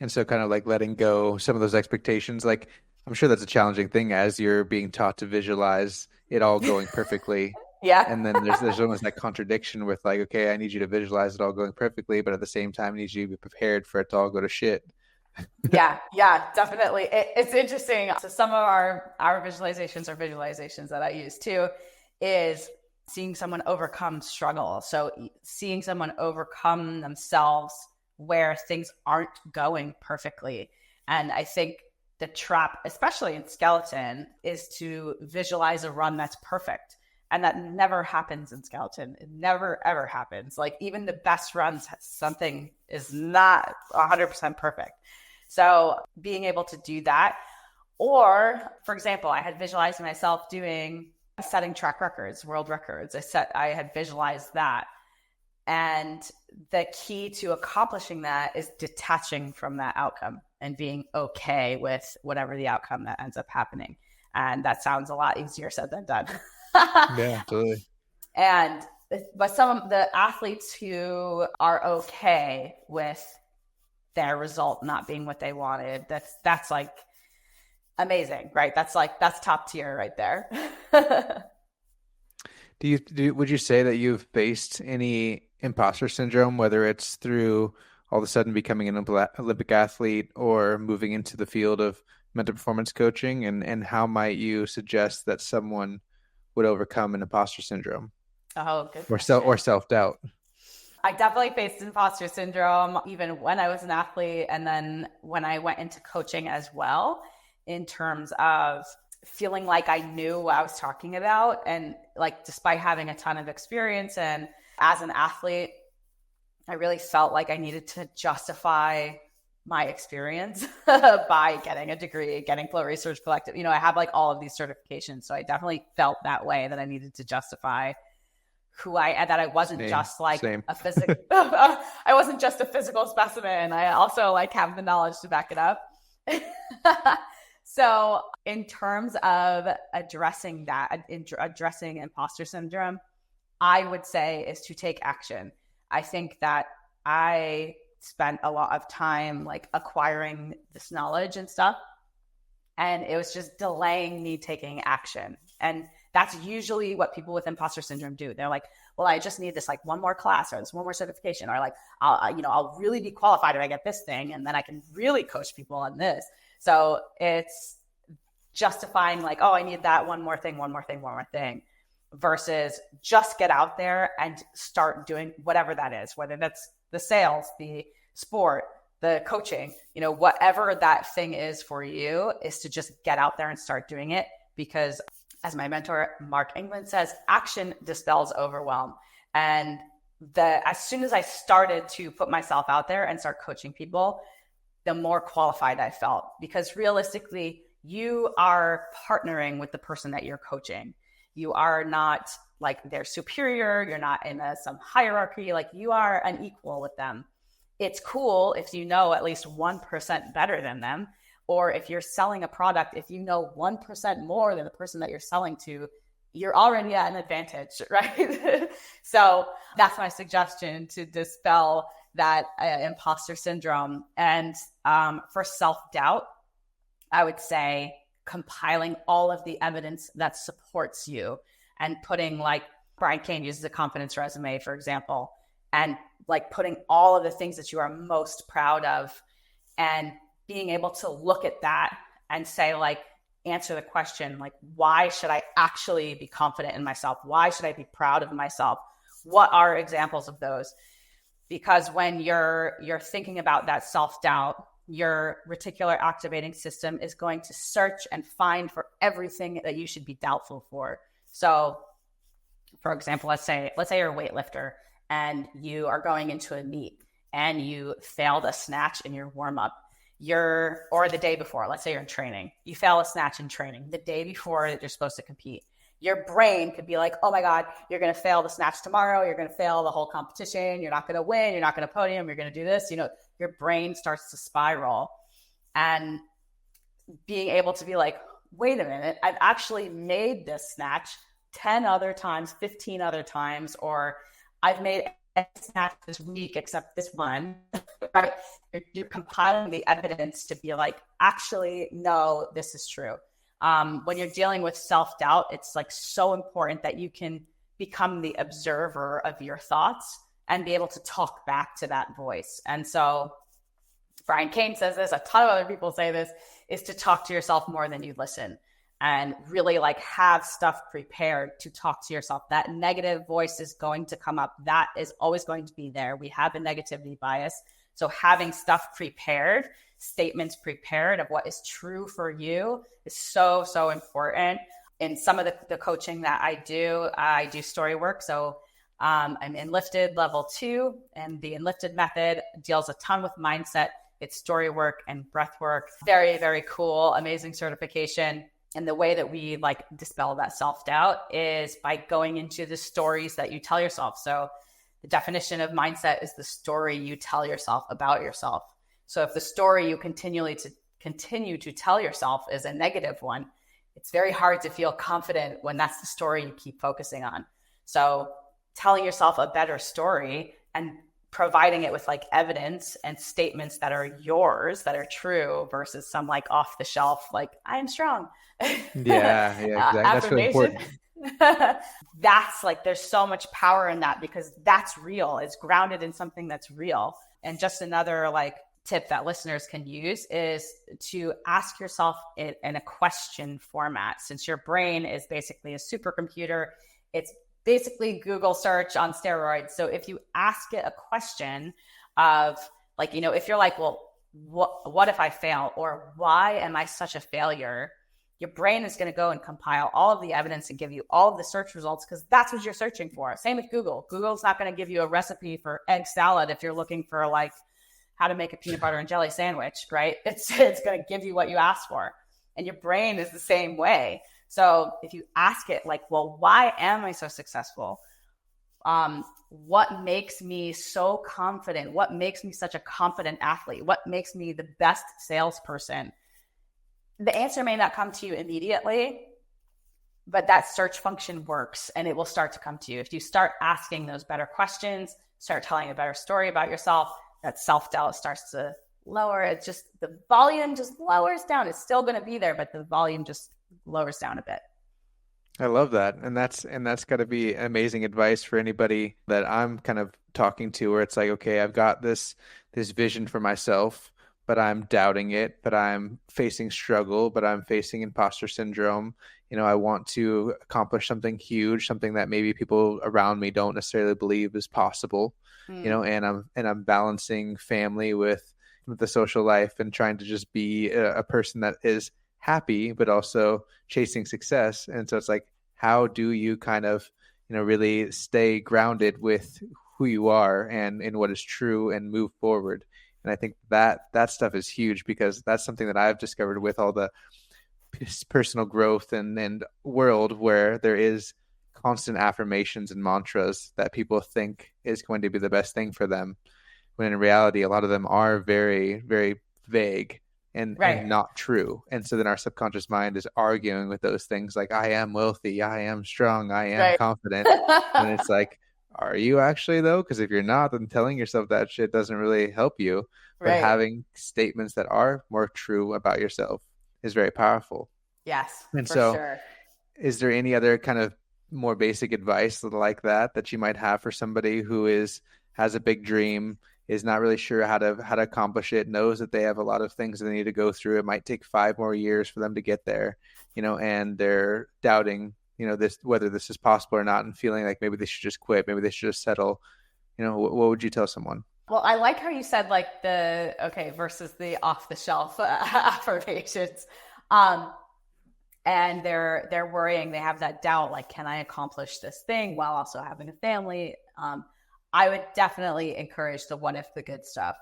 And so kind of like letting go some of those expectations, like I'm sure that's a challenging thing as you're being taught to visualize it all going perfectly. Yeah. And then there's almost that contradiction with like, okay, I need you to visualize it all going perfectly, but at the same time, I need you to be prepared for it to all go to shit. Yeah, definitely. It's interesting. So some of our visualizations or visualizations that I use too is seeing someone overcome struggle. So seeing someone overcome themselves where things aren't going perfectly. And I think the trap, especially in skeleton, is to visualize a run that's perfect. And that never happens in skeleton. It never, ever happens. Like even the best runs, something is not 100% perfect. So being able to do that, or for example, I had visualized myself setting track records, world records. I had visualized that. And the key to accomplishing that is detaching from that outcome and being okay with whatever the outcome that ends up happening. And that sounds a lot easier said than done. Yeah, totally. But some of the athletes who are okay with their result not being what they wanted, that's like amazing, right? That's top tier right there. Would you say that you've faced any imposter syndrome, whether it's through all of a sudden becoming an Olympic athlete or moving into the field of mental performance coaching, and how might you suggest that someone would overcome an imposter syndrome? Oh, good. Or self-doubt? I definitely faced imposter syndrome even when I was an athlete, and then when I went into coaching as well, in terms of feeling like I knew what I was talking about. And like, despite having a ton of experience and as an athlete, I really felt like I needed to justify my experience by getting a degree, getting Flow Research Collective. I have like all of these certifications. So I definitely felt that way, that I needed to justify that I wasn't just like a physical, I wasn't just a physical specimen. I also like have the knowledge to back it up. So in terms of addressing imposter syndrome, I would say is to take action. I think that I spent a lot of time like acquiring this knowledge and stuff, and it was just delaying me taking action. And that's usually what people with imposter syndrome do. They're like, well, I just need this like one more class or this one more certification, or like, I'll really be qualified if I get this thing, and then I can really coach people on this. So it's justifying like, oh, I need that one more thing, versus just get out there and start doing whatever that is, whether that's the sales, the sport, the coaching, whatever that thing is for you, is to just get out there and start doing it. Because as my mentor, Mark England, says, action dispels overwhelm. And as soon as I started to put myself out there and start coaching people, the more qualified I felt, because realistically, you are partnering with the person that you're coaching. You are not like their superior. You're not in some hierarchy. Like, you are an equal with them. It's cool if you know at least 1% better than them, or if you're selling a product, if you know 1% more than the person that you're selling to, you're already at an advantage, right? So that's my suggestion to dispel that imposter syndrome. And for self-doubt, I would say compiling all of the evidence that supports you and putting, like Brian Cain uses a confidence resume, for example, and like putting all of the things that you are most proud of and being able to look at that and say, like, answer the question, like, why should I actually be confident in myself? Why should I be proud of myself? What are examples of those? Because when you're thinking about that self-doubt, your reticular activating system is going to search and find for everything that you should be doubtful for. So, for example, let's say you're a weightlifter and you are going into a meet and you failed a snatch in your warm-up. Or the day before, let's say you're in training, you fail a snatch in training the day before that you're supposed to compete. Your brain could be like, oh my God, you're going to fail the snatch tomorrow. You're going to fail the whole competition. You're not going to win. You're not going to podium. You're going to do this. Your brain starts to spiral. And being able to be like, wait a minute, I've actually made this snatch 10 other times, 15 other times, or I've made a snatch this week except this one, right? You're compiling the evidence to be like, actually, no, this is true. When you're dealing with self-doubt, it's like so important that you can become the observer of your thoughts and be able to talk back to that voice. And so Brian Cain says this, a ton of other people say this, is to talk to yourself more than you listen, and really like have stuff prepared to talk to yourself. That negative voice is going to come up. That is always going to be there. We have a negativity bias. So having stuff prepared, statements prepared of what is true for you is so, so important. In some of the coaching that I do story work. So I'm in Lifted level 2, and the Enlifted method deals a ton with mindset. It's story work and breath work. Very, very cool, amazing certification. And the way that we like dispel that self-doubt is by going into the stories that you tell yourself. So the definition of mindset is the story you tell yourself about yourself. So if the story you continue to tell yourself is a negative one, it's very hard to feel confident when that's the story you keep focusing on. So telling yourself a better story and providing it with like evidence and statements that are yours, that are true, versus some like off the shelf, like I am strong. Yeah, exactly. That's really important. That's like, there's so much power in that because that's real. It's grounded in something that's real. And just another like tip that listeners can use is to ask yourself in a question format. Since your brain is basically a supercomputer, it's basically Google search on steroids. So if you ask it a question of like, if you're like, well, what if I fail? Or why am I such a failure? Your brain is going to go and compile all of the evidence and give you all of the search results because that's what you're searching for. Same with Google. Google's not going to give you a recipe for egg salad if you're looking for like how to make a peanut butter and jelly sandwich, right? It's going to give you what you asked for. And your brain is the same way. So if you ask it like, well, why am I so successful? What makes me so confident? What makes me such a confident athlete? What makes me the best salesperson? The answer may not come to you immediately, but that search function works and it will start to come to you. If you start asking those better questions, start telling a better story about yourself, that self-doubt starts to lower. It's just the volume just lowers down. It's still going to be there, but the volume just lowers down a bit. I love that. And that's got to be amazing advice for anybody that I'm kind of talking to, where it's like, okay, I've got this vision for myself, but I'm doubting it, but I'm facing struggle, but I'm facing imposter syndrome. I want to accomplish something huge, something that maybe people around me don't necessarily believe is possible, and I'm balancing family with the social life and trying to just be a person that is happy, but also chasing success. And so it's like, how do you kind of, really stay grounded with who you are and in what is true and move forward? And I think that stuff is huge because that's something that I've discovered with all the personal growth and world where there is constant affirmations and mantras that people think is going to be the best thing for them. When in reality, a lot of them are very, very vague and not true. And so then our subconscious mind is arguing with those things like, I am wealthy, I am strong, I am confident. And it's like, are you actually though? Because if you're not, then telling yourself that shit doesn't really help you. But having statements that are more true about yourself is very powerful. Yes, and for so sure. Is there any other kind of more basic advice like that you might have for somebody who has a big dream, is not really sure how to accomplish it, knows that they have a lot of things they need to go through? It might take 5 more years for them to get there, and they're doubting, whether this is possible or not, and feeling like maybe they should just quit, maybe they should just settle. What would you tell someone? Well, I like how you said like versus the off the shelf affirmations. And they're worrying, they have that doubt, like, can I accomplish this thing while also having a family? I would definitely encourage the what if the good stuff.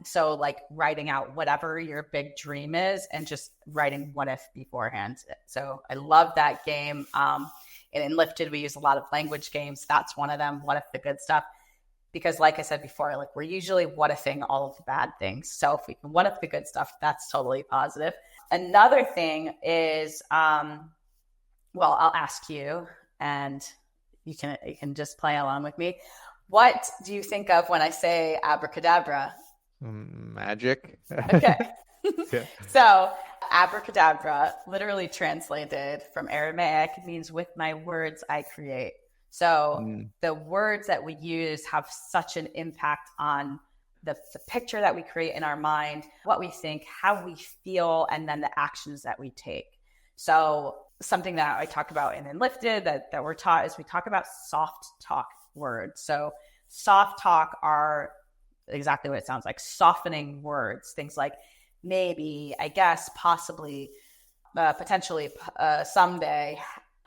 So like writing out whatever your big dream is and just writing what if beforehand. So I love that game. And in Lifted, we use a lot of language games. That's one of them. What if the good stuff? Because like I said before, like we're usually what ifing all of the bad things. So if we can what if the good stuff, that's totally positive. Another thing is, well, I'll ask you, and you can just play along with me. What do you think of when I say abracadabra? Magic. Okay. Yeah. So abracadabra, literally translated from Aramaic, means with my words I create. So the words that we use have such an impact on the picture that we create in our mind, what we think, how we feel, and then the actions that we take. So something that I talk about in Lifted that we're taught is we talk about soft talk words. So soft talk are exactly what it sounds like, softening words, things like maybe, I guess, possibly, potentially, someday,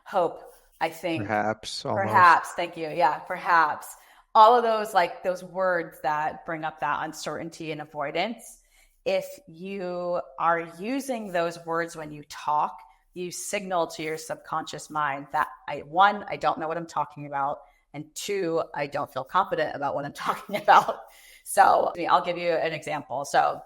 hope, I think, Perhaps, almost. Perhaps, thank you. Yeah, perhaps. All of those, like those words that bring up that uncertainty and avoidance. If you are using those words when you talk, you signal to your subconscious mind that I don't know what I'm talking about. And 2, I don't feel confident about what I'm talking about. So I'll give you an example. So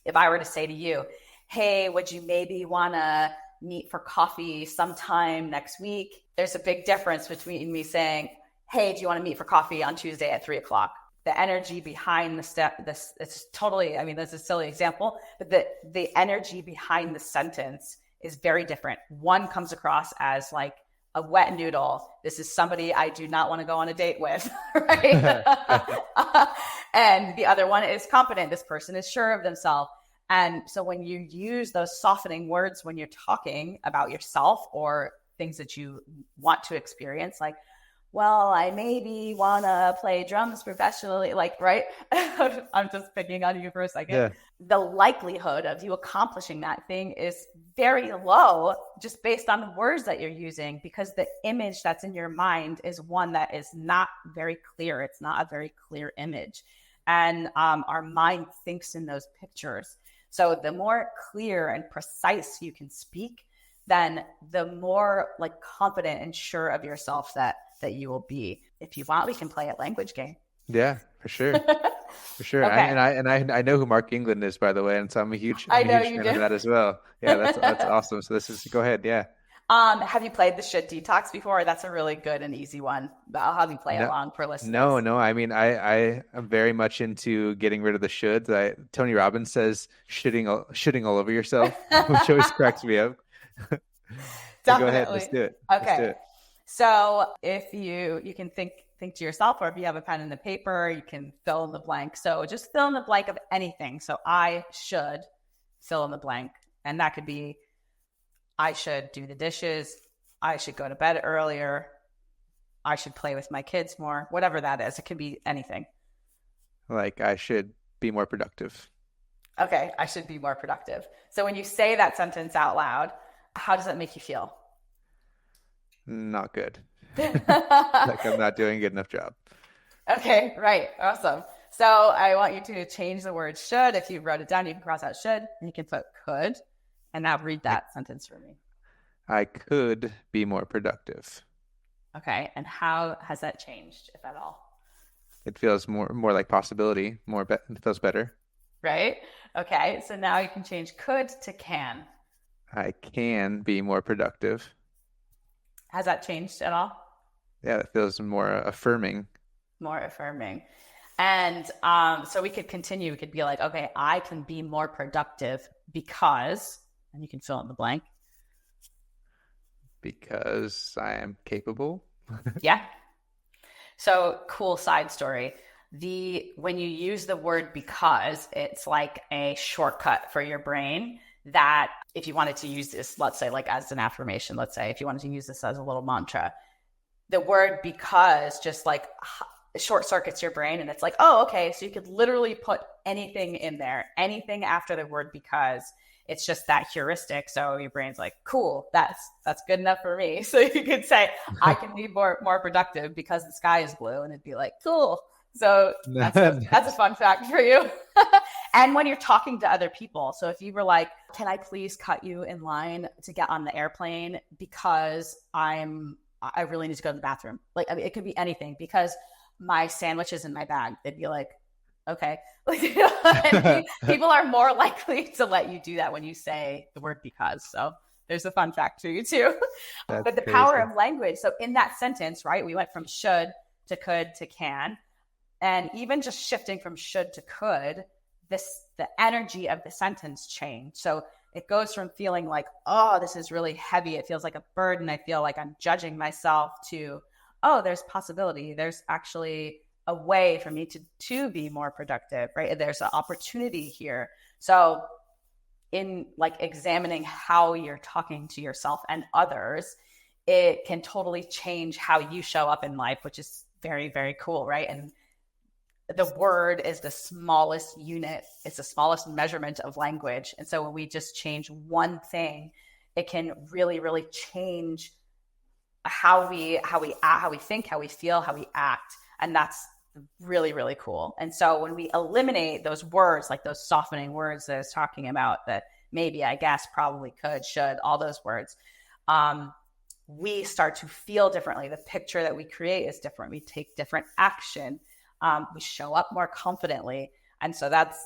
if I were to say to you, hey, would you maybe want to meet for coffee sometime next week? There's a big difference between me saying, hey, do you want to meet for coffee on Tuesday at 3:00? The energy behind it's totally, I mean, that's a silly example, but the energy behind the sentence is very different. One comes across as like a wet noodle. This is somebody I do not want to go on a date with, right? And the other one is confident. This person is sure of themselves. And so when you use those softening words when you're talking about yourself or things that you want to experience, like, well, I maybe want to play drums professionally, like, right? I'm just picking on you for a second. Yeah. The likelihood of you accomplishing that thing is very low just based on the words that you're using, because the image that's in your mind is one that is not very clear. It's not a very clear image. And our mind thinks in those pictures. So the more clear and precise you can speak, then the more like confident and sure of yourself that you will be. If you want, we can play a language game. Yeah, for sure. For sure. Okay. I know who Mark England is, by the way, and so I'm a huge fan of that as well. Yeah, that's awesome. So go ahead. Yeah. Have you played the Should Detox before? That's a really good and easy one, but I'll have you play along for listeners. No. I mean, I am very much into getting rid of the shoulds. Tony Robbins says shitting all over yourself, which always cracks me up. So go ahead, let's do it. Okay. Let's do it. So if you can think to yourself, or if you have a pen and a paper, you can fill in the blank. So just fill in the blank of anything. So I should fill in the blank. And that could be, I should do the dishes. I should go to bed earlier. I should play with my kids more, whatever that is. It could be anything. Like I should be more productive. Okay. I should be more productive. So when you say that sentence out loud, how does that make you feel? Not good. Like I'm not doing a good enough job. Okay, right. Awesome. So I want you to change the word should. If you wrote it down, you can cross out should and you can put could. And now read that sentence for me. I could be more productive. Okay. And how has that changed, if at all? It feels more like possibility. It feels better. Right. Okay. So now you can change could to can. I can be more productive. Has that changed at all? Yeah, it feels more affirming. More affirming. And so we could continue. We could be like, okay, I can be more productive because, and you can fill in the blank. Because I am capable. Yeah. So cool side story. When you use the word because, it's like a shortcut for your brain that if you wanted to use this, let's say like as an affirmation, let's say if you wanted to use this as a little mantra, the word because just like short circuits your brain. And it's like, oh, okay. So you could literally put anything in there, anything after the word because. It's just that heuristic. So your brain's like, cool, that's good enough for me. So you could say, I can be more productive because the sky is blue. And it'd be like, cool, So that's a fun fact for you. And when you're talking to other people, so if you were like, "Can I please cut you in line to get on the airplane because I really need to go to the bathroom." Like, I mean, it could be anything because my sandwich is in my bag. They'd be like, "Okay." Like, and people are more likely to let you do that when you say the word because. So there's a fun fact for you too. But the power of language. So in that sentence, right, we went from should to could to can. And even just shifting from should to could, the energy of the sentence changed. So it goes from feeling like, oh, this is really heavy. It feels like a burden. I feel like I'm judging myself to, oh, there's possibility. There's actually a way for me to be more productive, right? There's an opportunity here. So in like examining how you're talking to yourself and others, it can totally change how you show up in life, which is very, very cool, right? And the word is the smallest unit. It's the smallest measurement of language. And so when we just change one thing, it can really, really change how we think, how we feel, how we act. And that's really, really cool. And so when we eliminate those words, like those softening words that I was talking about, that maybe, I guess, probably, could, should, all those words, we start to feel differently. The picture that we create is different. We take different action. We show up more confidently. And so that's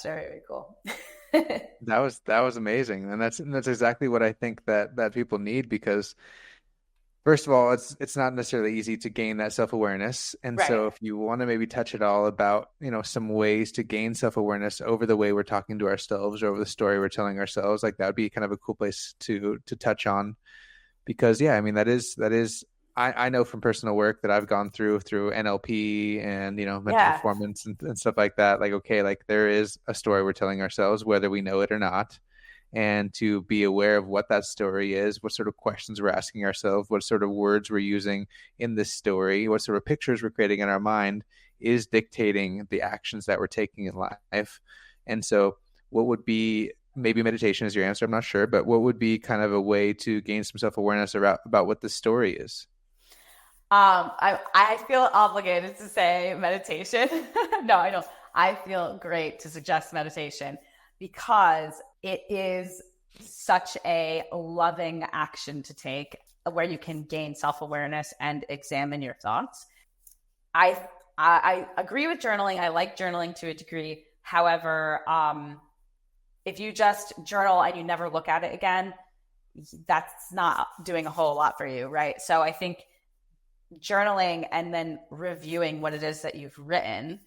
very, very cool. That was amazing. And that's exactly what I think that people need, because first of all, it's not necessarily easy to gain that self-awareness. And Right. so if you want to maybe touch it all about, some ways to gain self-awareness over the way we're talking to ourselves or over the story we're telling ourselves, like that would be kind of a cool place to touch on. Because yeah, I mean, that is I know from personal work that I've gone through NLP and, mental performance and stuff like that. Like, okay, like there is a story we're telling ourselves, whether we know it or not. And to be aware of what that story is, what sort of questions we're asking ourselves, what sort of words we're using in this story, what sort of pictures we're creating in our mind is dictating the actions that we're taking in life. And so what would be, maybe meditation is your answer, I'm not sure, but what would be kind of a way to gain some self-awareness about what the story is? I feel obligated to say meditation. No, I don't. I feel great to suggest meditation because it is such a loving action to take where you can gain self-awareness and examine your thoughts. I agree with journaling. I like journaling to a degree. However, if you just journal and you never look at it again, that's not doing a whole lot for you, right? So I think journaling and then reviewing what it is that you've written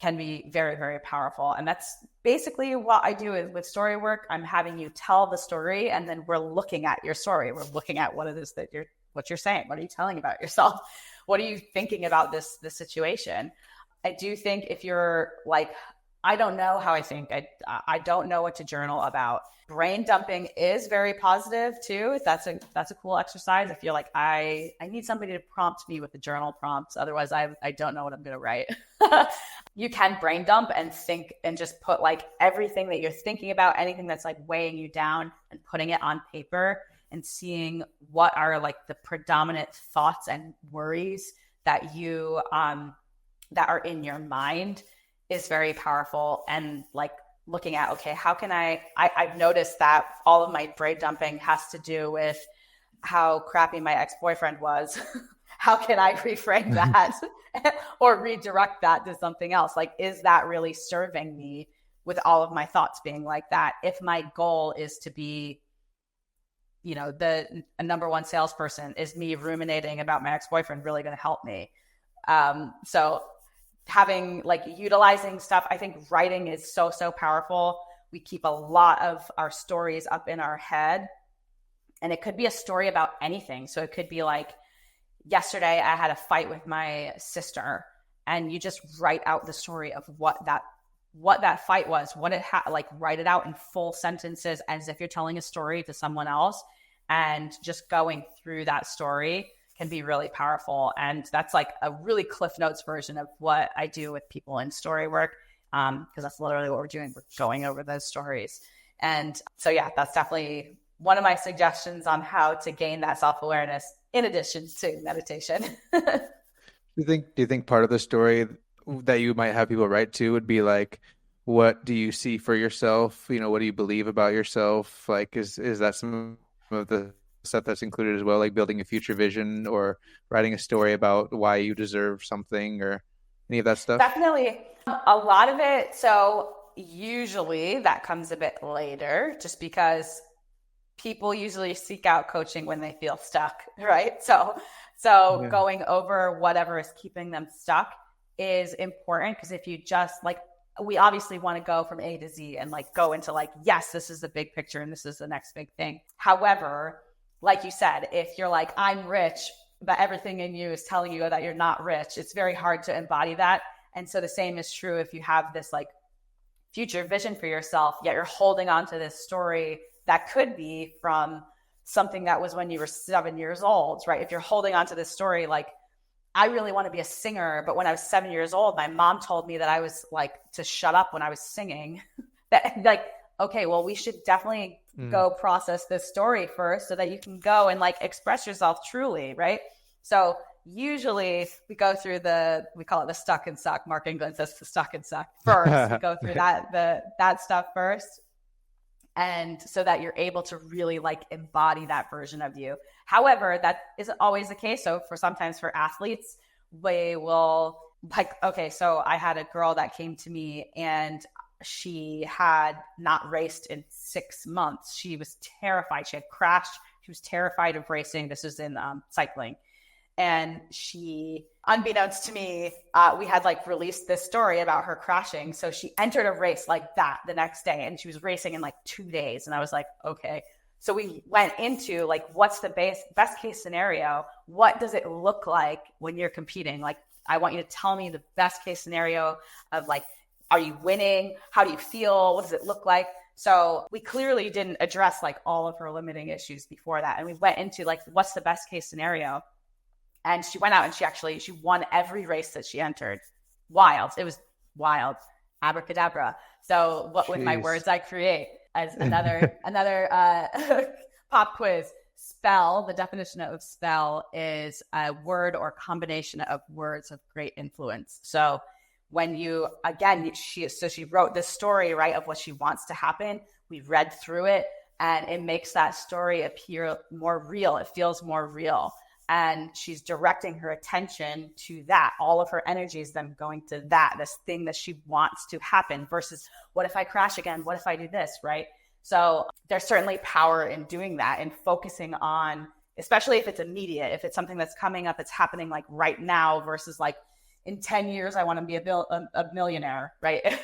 can be very, very powerful. And that's basically what I do with story work. I'm having you tell the story, and then we're looking at your story. We're looking at what it is that what you're saying. What are you telling about yourself? What are you thinking about this situation? I do think if you're like, I don't know how I think, I don't know what to journal about, brain dumping is very positive too. That's a cool exercise. I feel like I need somebody to prompt me with the journal prompts. Otherwise I don't know what I'm going to write. You can brain dump and think and just put like everything that you're thinking about, anything that's like weighing you down, and putting it on paper and seeing what are like the predominant thoughts and worries that you, that are in your mind is very powerful. And like looking at, okay, how can I've noticed that all of my brain dumping has to do with how crappy my ex-boyfriend was. How can I reframe that or redirect that to something else? Like, is that really serving me with all of my thoughts being like that? If my goal is to be, a number one salesperson, is me ruminating about my ex-boyfriend really going to help me? So having like utilizing stuff, I think writing is so powerful. We keep a lot of our stories up in our head, and it could be a story about anything. So it could be like, yesterday I had a fight with my sister, and you just write out the story of what that fight was, what it like write it out in full sentences as if you're telling a story to someone else, and just going through that story can be really powerful. And that's like a really Cliff Notes version of what I do with people in story work, because that's literally what we're doing. We're going over those stories. And so, yeah, that's definitely one of my suggestions on how to gain that self-awareness in addition to meditation. Do you think part of the story that you might have people write to would be like, what do you see for yourself? What do you believe about yourself? Like, is that some of the stuff that's included as well, like building a future vision or writing a story about why you deserve something or any of that stuff? Definitely. A lot of it. So usually that comes a bit later just because people usually seek out coaching when they feel stuck, right? So Yeah. going over whatever is keeping them stuck is important because if you just like, we obviously want to go from A to Z and like go into like, yes, this is the big picture and this is the next big thing. However, like you said, if you're like, I'm rich, but everything in you is telling you that you're not rich, it's very hard to embody that. And so the same is true if you have this like future vision for yourself, yet you're holding on to this story that could be from something that was when you were 7 years old, right? If you're holding on to this story, like, I really want to be a singer, but when I was 7 years old, my mom told me that I was like to shut up when I was singing. That like, okay, well, we should definitely go process this story first so that you can go and like express yourself truly, right? So usually we go through we call it the stuck and suck. Mark England says the stuck and suck first. We go through that stuff first. And so that you're able to really like embody that version of you. However, that isn't always the case. So sometimes for athletes, they will like, okay, so I had a girl that came to me and she had not raced in 6 months. She was terrified. She had crashed. She was terrified of racing. This was in cycling. And she, unbeknownst to me, we had like released this story about her crashing. So she entered a race like that the next day and she was racing in like 2 days. And I was like, okay. So we went into like, what's the best case scenario? What does it look like when you're competing? Like, I want you to tell me the best case scenario of like, are you winning? How do you feel? What does it look like? So we clearly didn't address like all of her limiting issues before that. And we went into like, what's the best case scenario? And she went out and she won every race that she entered. Wild. It was wild. Abracadabra. So what with my words I create as another pop quiz. Spell, the definition of spell is a word or combination of words of great influence. So when you, again, she wrote this story, right, of what she wants to happen. We read through it and it makes that story appear more real. It feels more real. And she's directing her attention to that. All of her energy is then going to this thing that she wants to happen versus what if I crash again? What if I do this, right? So there's certainly power in doing that and focusing on, especially if it's immediate, if it's something that's coming up, it's happening like right now versus like in 10 years, I want to be a millionaire, right?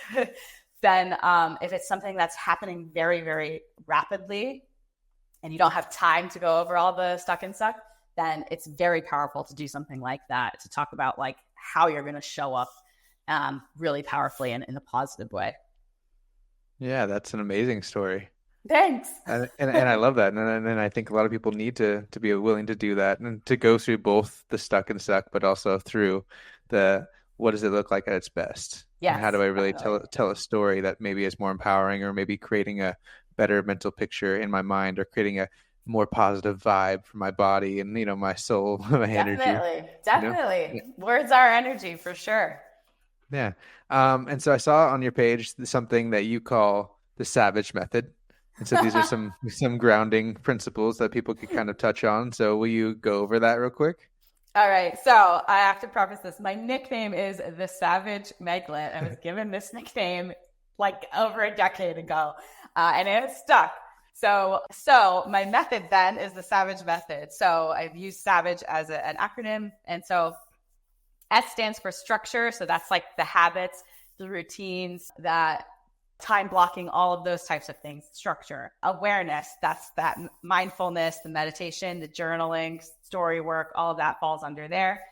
Then if it's something that's happening very, very rapidly and you don't have time to go over all the stuck and suck, then it's very powerful to do something like that, to talk about like how you're going to show up really powerfully and in a positive way. Yeah, that's an amazing story. Thanks. And I love that. And I think a lot of people need to be willing to do that and to go through both the stuck and suck, but also through the what does it look like at its best? Yes, and how do I really definitely. tell a story that maybe is more empowering or maybe creating a better mental picture in my mind or creating a more positive vibe for my body and my soul, my energy. Definitely. Words are energy for sure. Yeah. And so I saw on your page something that you call the savage method. And so these are some grounding principles that people could kind of touch on. So will you go over that real quick? All right. So I have to preface this. My nickname is the Savage Meglet. I was given this nickname like over a decade ago, and it stuck. So my method then is the SAVAGE method. So I've used SAVAGE as an acronym. And so S stands for structure. So that's like the habits, the routines, that time blocking, all of those types of things. Structure. Awareness, that's that mindfulness, the meditation, the journaling, story work, all of that falls under there.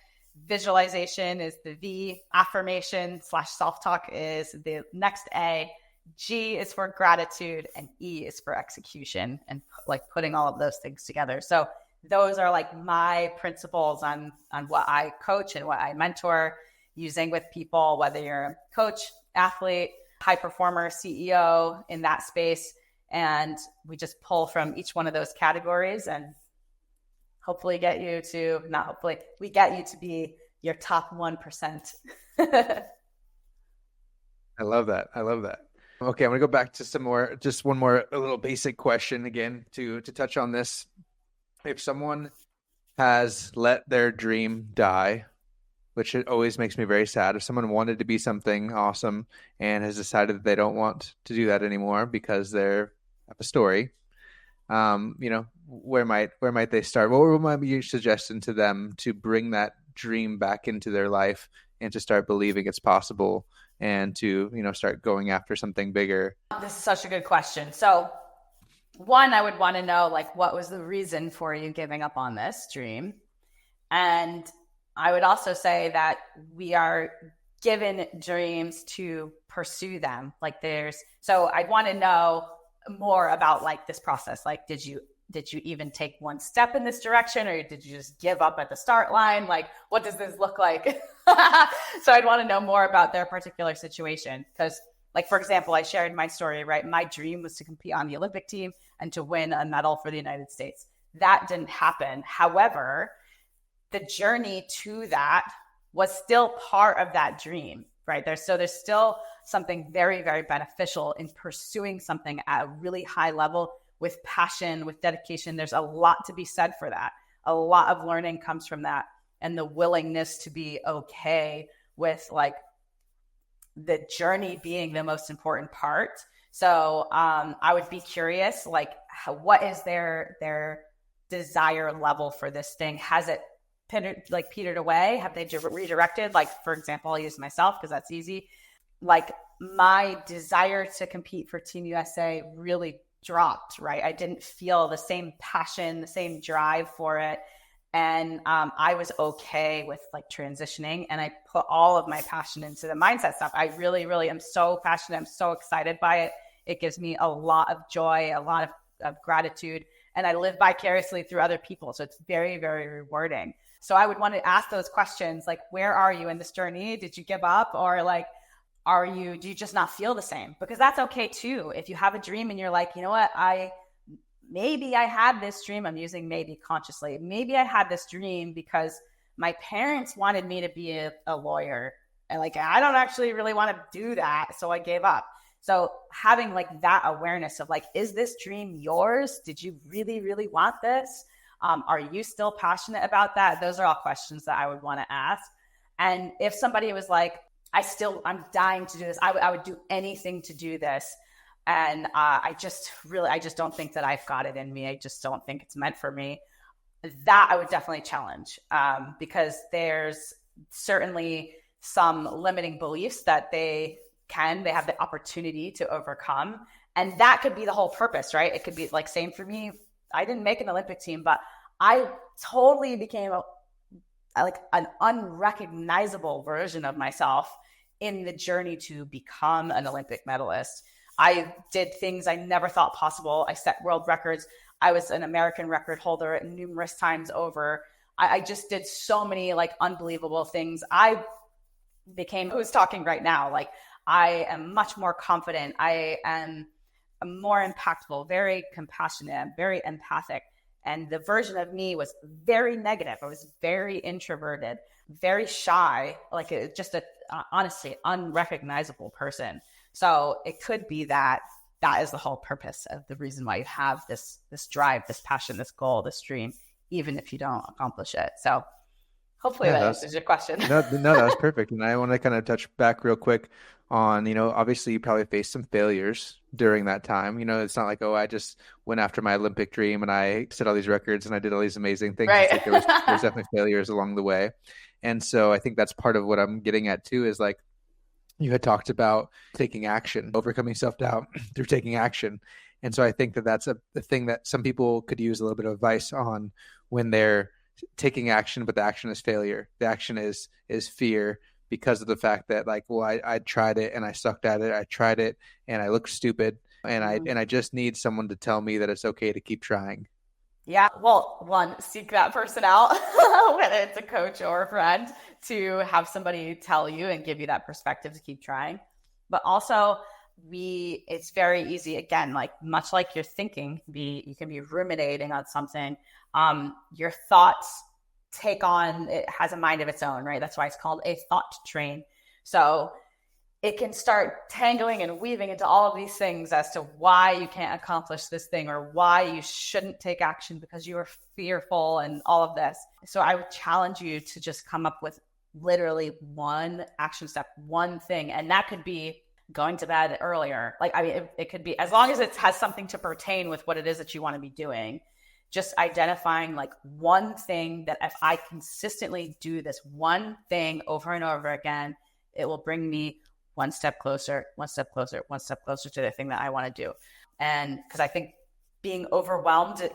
Visualization is the V. Affirmation / self-talk is the next A. G is for gratitude and E is for execution and like putting all of those things together. So those are like my principles on what I coach and what I mentor using with people, whether you're a coach, athlete, high performer, CEO in that space. And we just pull from each one of those categories and hopefully we get you to be your top 1%. I love that. I love that. Okay, I'm gonna go back to some more, just one more, a little basic question again to touch on this. If someone has let their dream die, which it always makes me very sad. If someone wanted to be something awesome and has decided that they don't want to do that anymore because they're have a story, where might they start? What might be your suggestion to them to bring that dream back into their life and to start believing it's possible and to, start going after something bigger? This is such a good question. So, one, I would want to know, like, what was the reason for you giving up on this dream? And I would also say that we are given dreams to pursue them. So I'd want to know more about like this process. Like, did you even take one step in this direction, or did you just give up at the start line? Like, what does this look like? So I'd want to know more about their particular situation. Because, like, for example, I shared my story, right? My dream was to compete on the Olympic team and to win a medal for the United States. That didn't happen. However, the journey to that was still part of that dream, right? There's still something very, very beneficial in pursuing something at a really high level with passion, with dedication. There's a lot to be said for that. A lot of learning comes from that, and the willingness to be okay with like the journey being the most important part. So I would be curious, like, what is their desire level for this thing? Has it petered away? Have they redirected? Like, for example, I'll use myself because that's easy. Like, my desire to compete for Team USA really dropped, right? I didn't feel the same passion, the same drive for it. And I was okay with like transitioning, and I put all of my passion into the mindset stuff. I really, really am so passionate. I'm so excited by it. It gives me a lot of joy, a lot of gratitude, and I live vicariously through other people. So it's very, very rewarding. So I would want to ask those questions, like, where are you in this journey? Did you give up? Or like, do you just not feel the same? Because that's okay too. If you have a dream and you're like, you know what, maybe I had this dream. I'm using maybe consciously. Maybe I had this dream because my parents wanted me to be a lawyer. And like, I don't actually really want to do that. So I gave up. So having like that awareness of like, is this dream yours? Did you really, really want this? Are you still passionate about that? Those are all questions that I would want to ask. And if somebody was like, I'm dying to do this, I would do anything to do this. And I just don't think that I've got it in me. I just don't think it's meant for me. That I would definitely challenge, because there's certainly some limiting beliefs that they have the opportunity to overcome. And that could be the whole purpose, right? It could be like, same for me. I didn't make an Olympic team, but I totally became an unrecognizable version of myself in the journey to become an Olympic medalist. I did things I never thought possible. I set world records. I was an American record holder numerous times over. I just did so many like unbelievable things. I became who's talking right now. Like, I am much more confident. I am more impactful, very compassionate, very empathic. And the version of me was very negative. I was very introverted, very shy, like just honestly unrecognizable person. So it could be that is the whole purpose of the reason why you have this drive, this passion, this goal, this dream, even if you don't accomplish it. So hopefully that answers your question. No, that was perfect. And I want to kind of touch back real quick on, obviously you probably faced some failures during that time. It's not like, oh, I just went after my Olympic dream and I set all these records and I did all these amazing things. Right. It's like there's definitely failures along the way. And so I think that's part of what I'm getting at too, is like, you had talked about taking action, overcoming self-doubt through taking action. And so I think that that's a thing that some people could use a little bit of advice on when they're taking action, but the action is failure. The action is fear, because of the fact that like, well, I tried it and I sucked at it. I tried it and I looked stupid, and I just need someone to tell me that it's okay to keep trying. Yeah. Well, one, seek that person out, whether it's a coach or a friend, to have somebody tell you and give you that perspective to keep trying. But also it's very easy, again, like much like your thinking, you can be ruminating on something. Your thoughts it has a mind of its own, right? That's why it's called a thought train. So it can start tangling and weaving into all of these things as to why you can't accomplish this thing or why you shouldn't take action because you are fearful and all of this. So I would challenge you to just come up with literally one action step, one thing. And that could be going to bed earlier. Like, I mean, it could be, as long as it has something to pertain with what it is that you want to be doing, just identifying like one thing that if I consistently do this one thing over and over again, it will bring me one step closer, one step closer, one step closer to the thing that I want to do. And because I think being overwhelmed,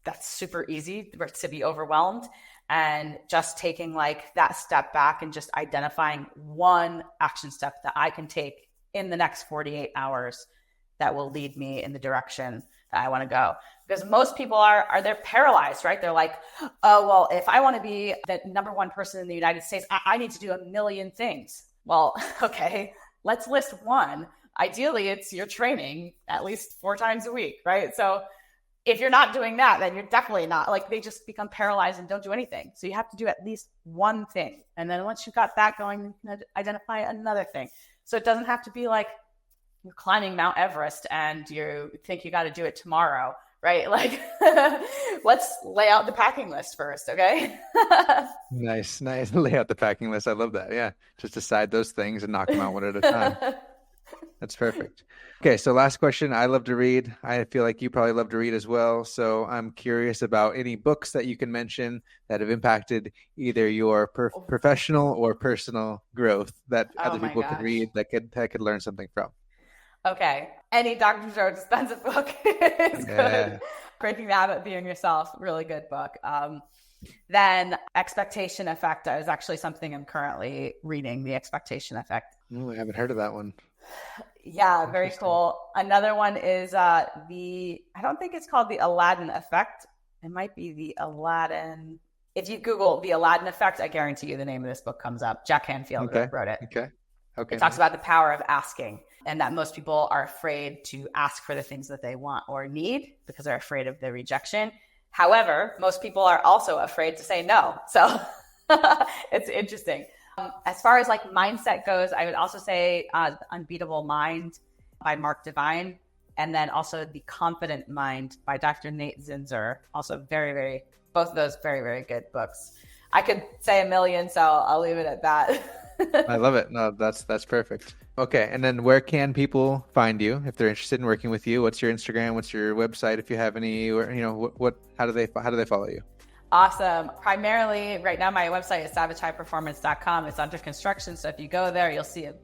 that's super easy to be overwhelmed. And just taking like that step back and just identifying one action step that I can take in the next 48 hours that will lead me in the direction that I want to go. Because most people they're paralyzed, right? They're like, oh, well, if I want to be the number one person in the United States, I need to do a million things. Well, okay, let's list one. Ideally, it's your training at least 4 times a week, right? So if you're not doing that, then you're definitely not. Like, they just become paralyzed and don't do anything. So you have to do at least one thing. And then once you've got that going, you can identify another thing. So it doesn't have to be like you're climbing Mount Everest and you think you got to do it tomorrow, right? Like, let's lay out the packing list first, okay? Nice. Lay out the packing list. I love that. Yeah. Just decide those things and knock them out one at a time. That's perfect. Okay. So last question. I love to read. I feel like you probably love to read as well. So I'm curious about any books that you can mention that have impacted either your professional or personal growth that other people could read that could learn something from. Okay. Any Dr. Joe Dispenza book is good. Breaking the Habit of Being Yourself, really good book. Then Expectation Effect is actually something I'm currently reading, The Expectation Effect. Oh, I haven't heard of that one. Yeah, very cool. Another one is I don't think it's called The Aladdin Effect. It might be The Aladdin. If you Google The Aladdin Effect, I guarantee you the name of this book comes up. Jack Canfield wrote it. Okay. It talks about the power of asking, and that most people are afraid to ask for the things that they want or need because they're afraid of the rejection. However, most people are also afraid to say no. So it's interesting. As far as like mindset goes, I would also say The Unbeatable Mind by Mark Divine, and then also The Confident Mind by Dr. Nate Zinzer. Also both of those very, very good books. I could say a million, so I'll leave it at that. I love it. No, that's perfect. Okay. And then where can people find you if they're interested in working with you? What's your Instagram? What's your website? If you have any, how do they follow you? Awesome. Primarily right now, my website is savagehighperformance.com. It's under construction. So if you go there, you'll see a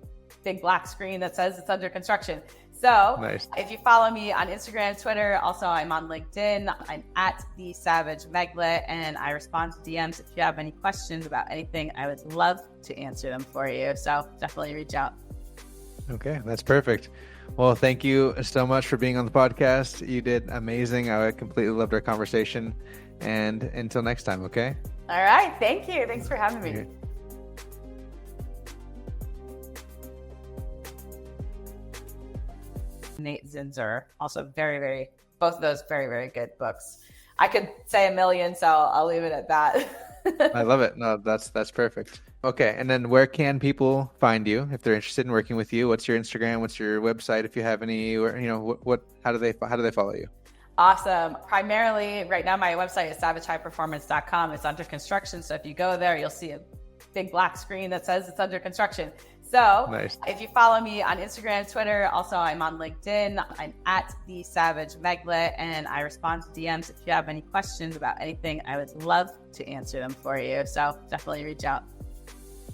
big black screen that says it's under construction. So nice. If you follow me on Instagram, Twitter, also I'm on LinkedIn. I'm at the Savage Meglet, and I respond to DMs. If you have any questions about anything, I would love to answer them for you. So definitely reach out. Okay, that's perfect. Well, thank you so much for being on the podcast. You did amazing. I completely loved our conversation. And until next time, okay? All right. Thank you. Thanks for having me. Okay. Nate Zinzer, also both of those very, very good books. I could say a million, so I'll leave it at that. I love it. No, that's perfect. Okay. And then where can people find you if they're interested in working with you? What's your Instagram? What's your website? If you have any, how do they follow you? Awesome. Primarily right now, my website is savagehighperformance.com. It's under construction. So if you go there, you'll see a big black screen that says it's under construction. So nice. If you follow me on Instagram, Twitter, also I'm on LinkedIn. I'm at the Savage Meglet, and I respond to DMs. If you have any questions about anything, I would love to answer them for you. So definitely reach out.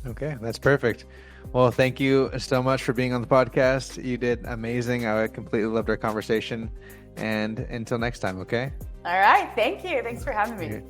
Okay, that's perfect. Well, thank you so much for being on the podcast. You did amazing. I completely loved our conversation. And until next time, okay? All right. Thank you. Thanks for having me. Okay.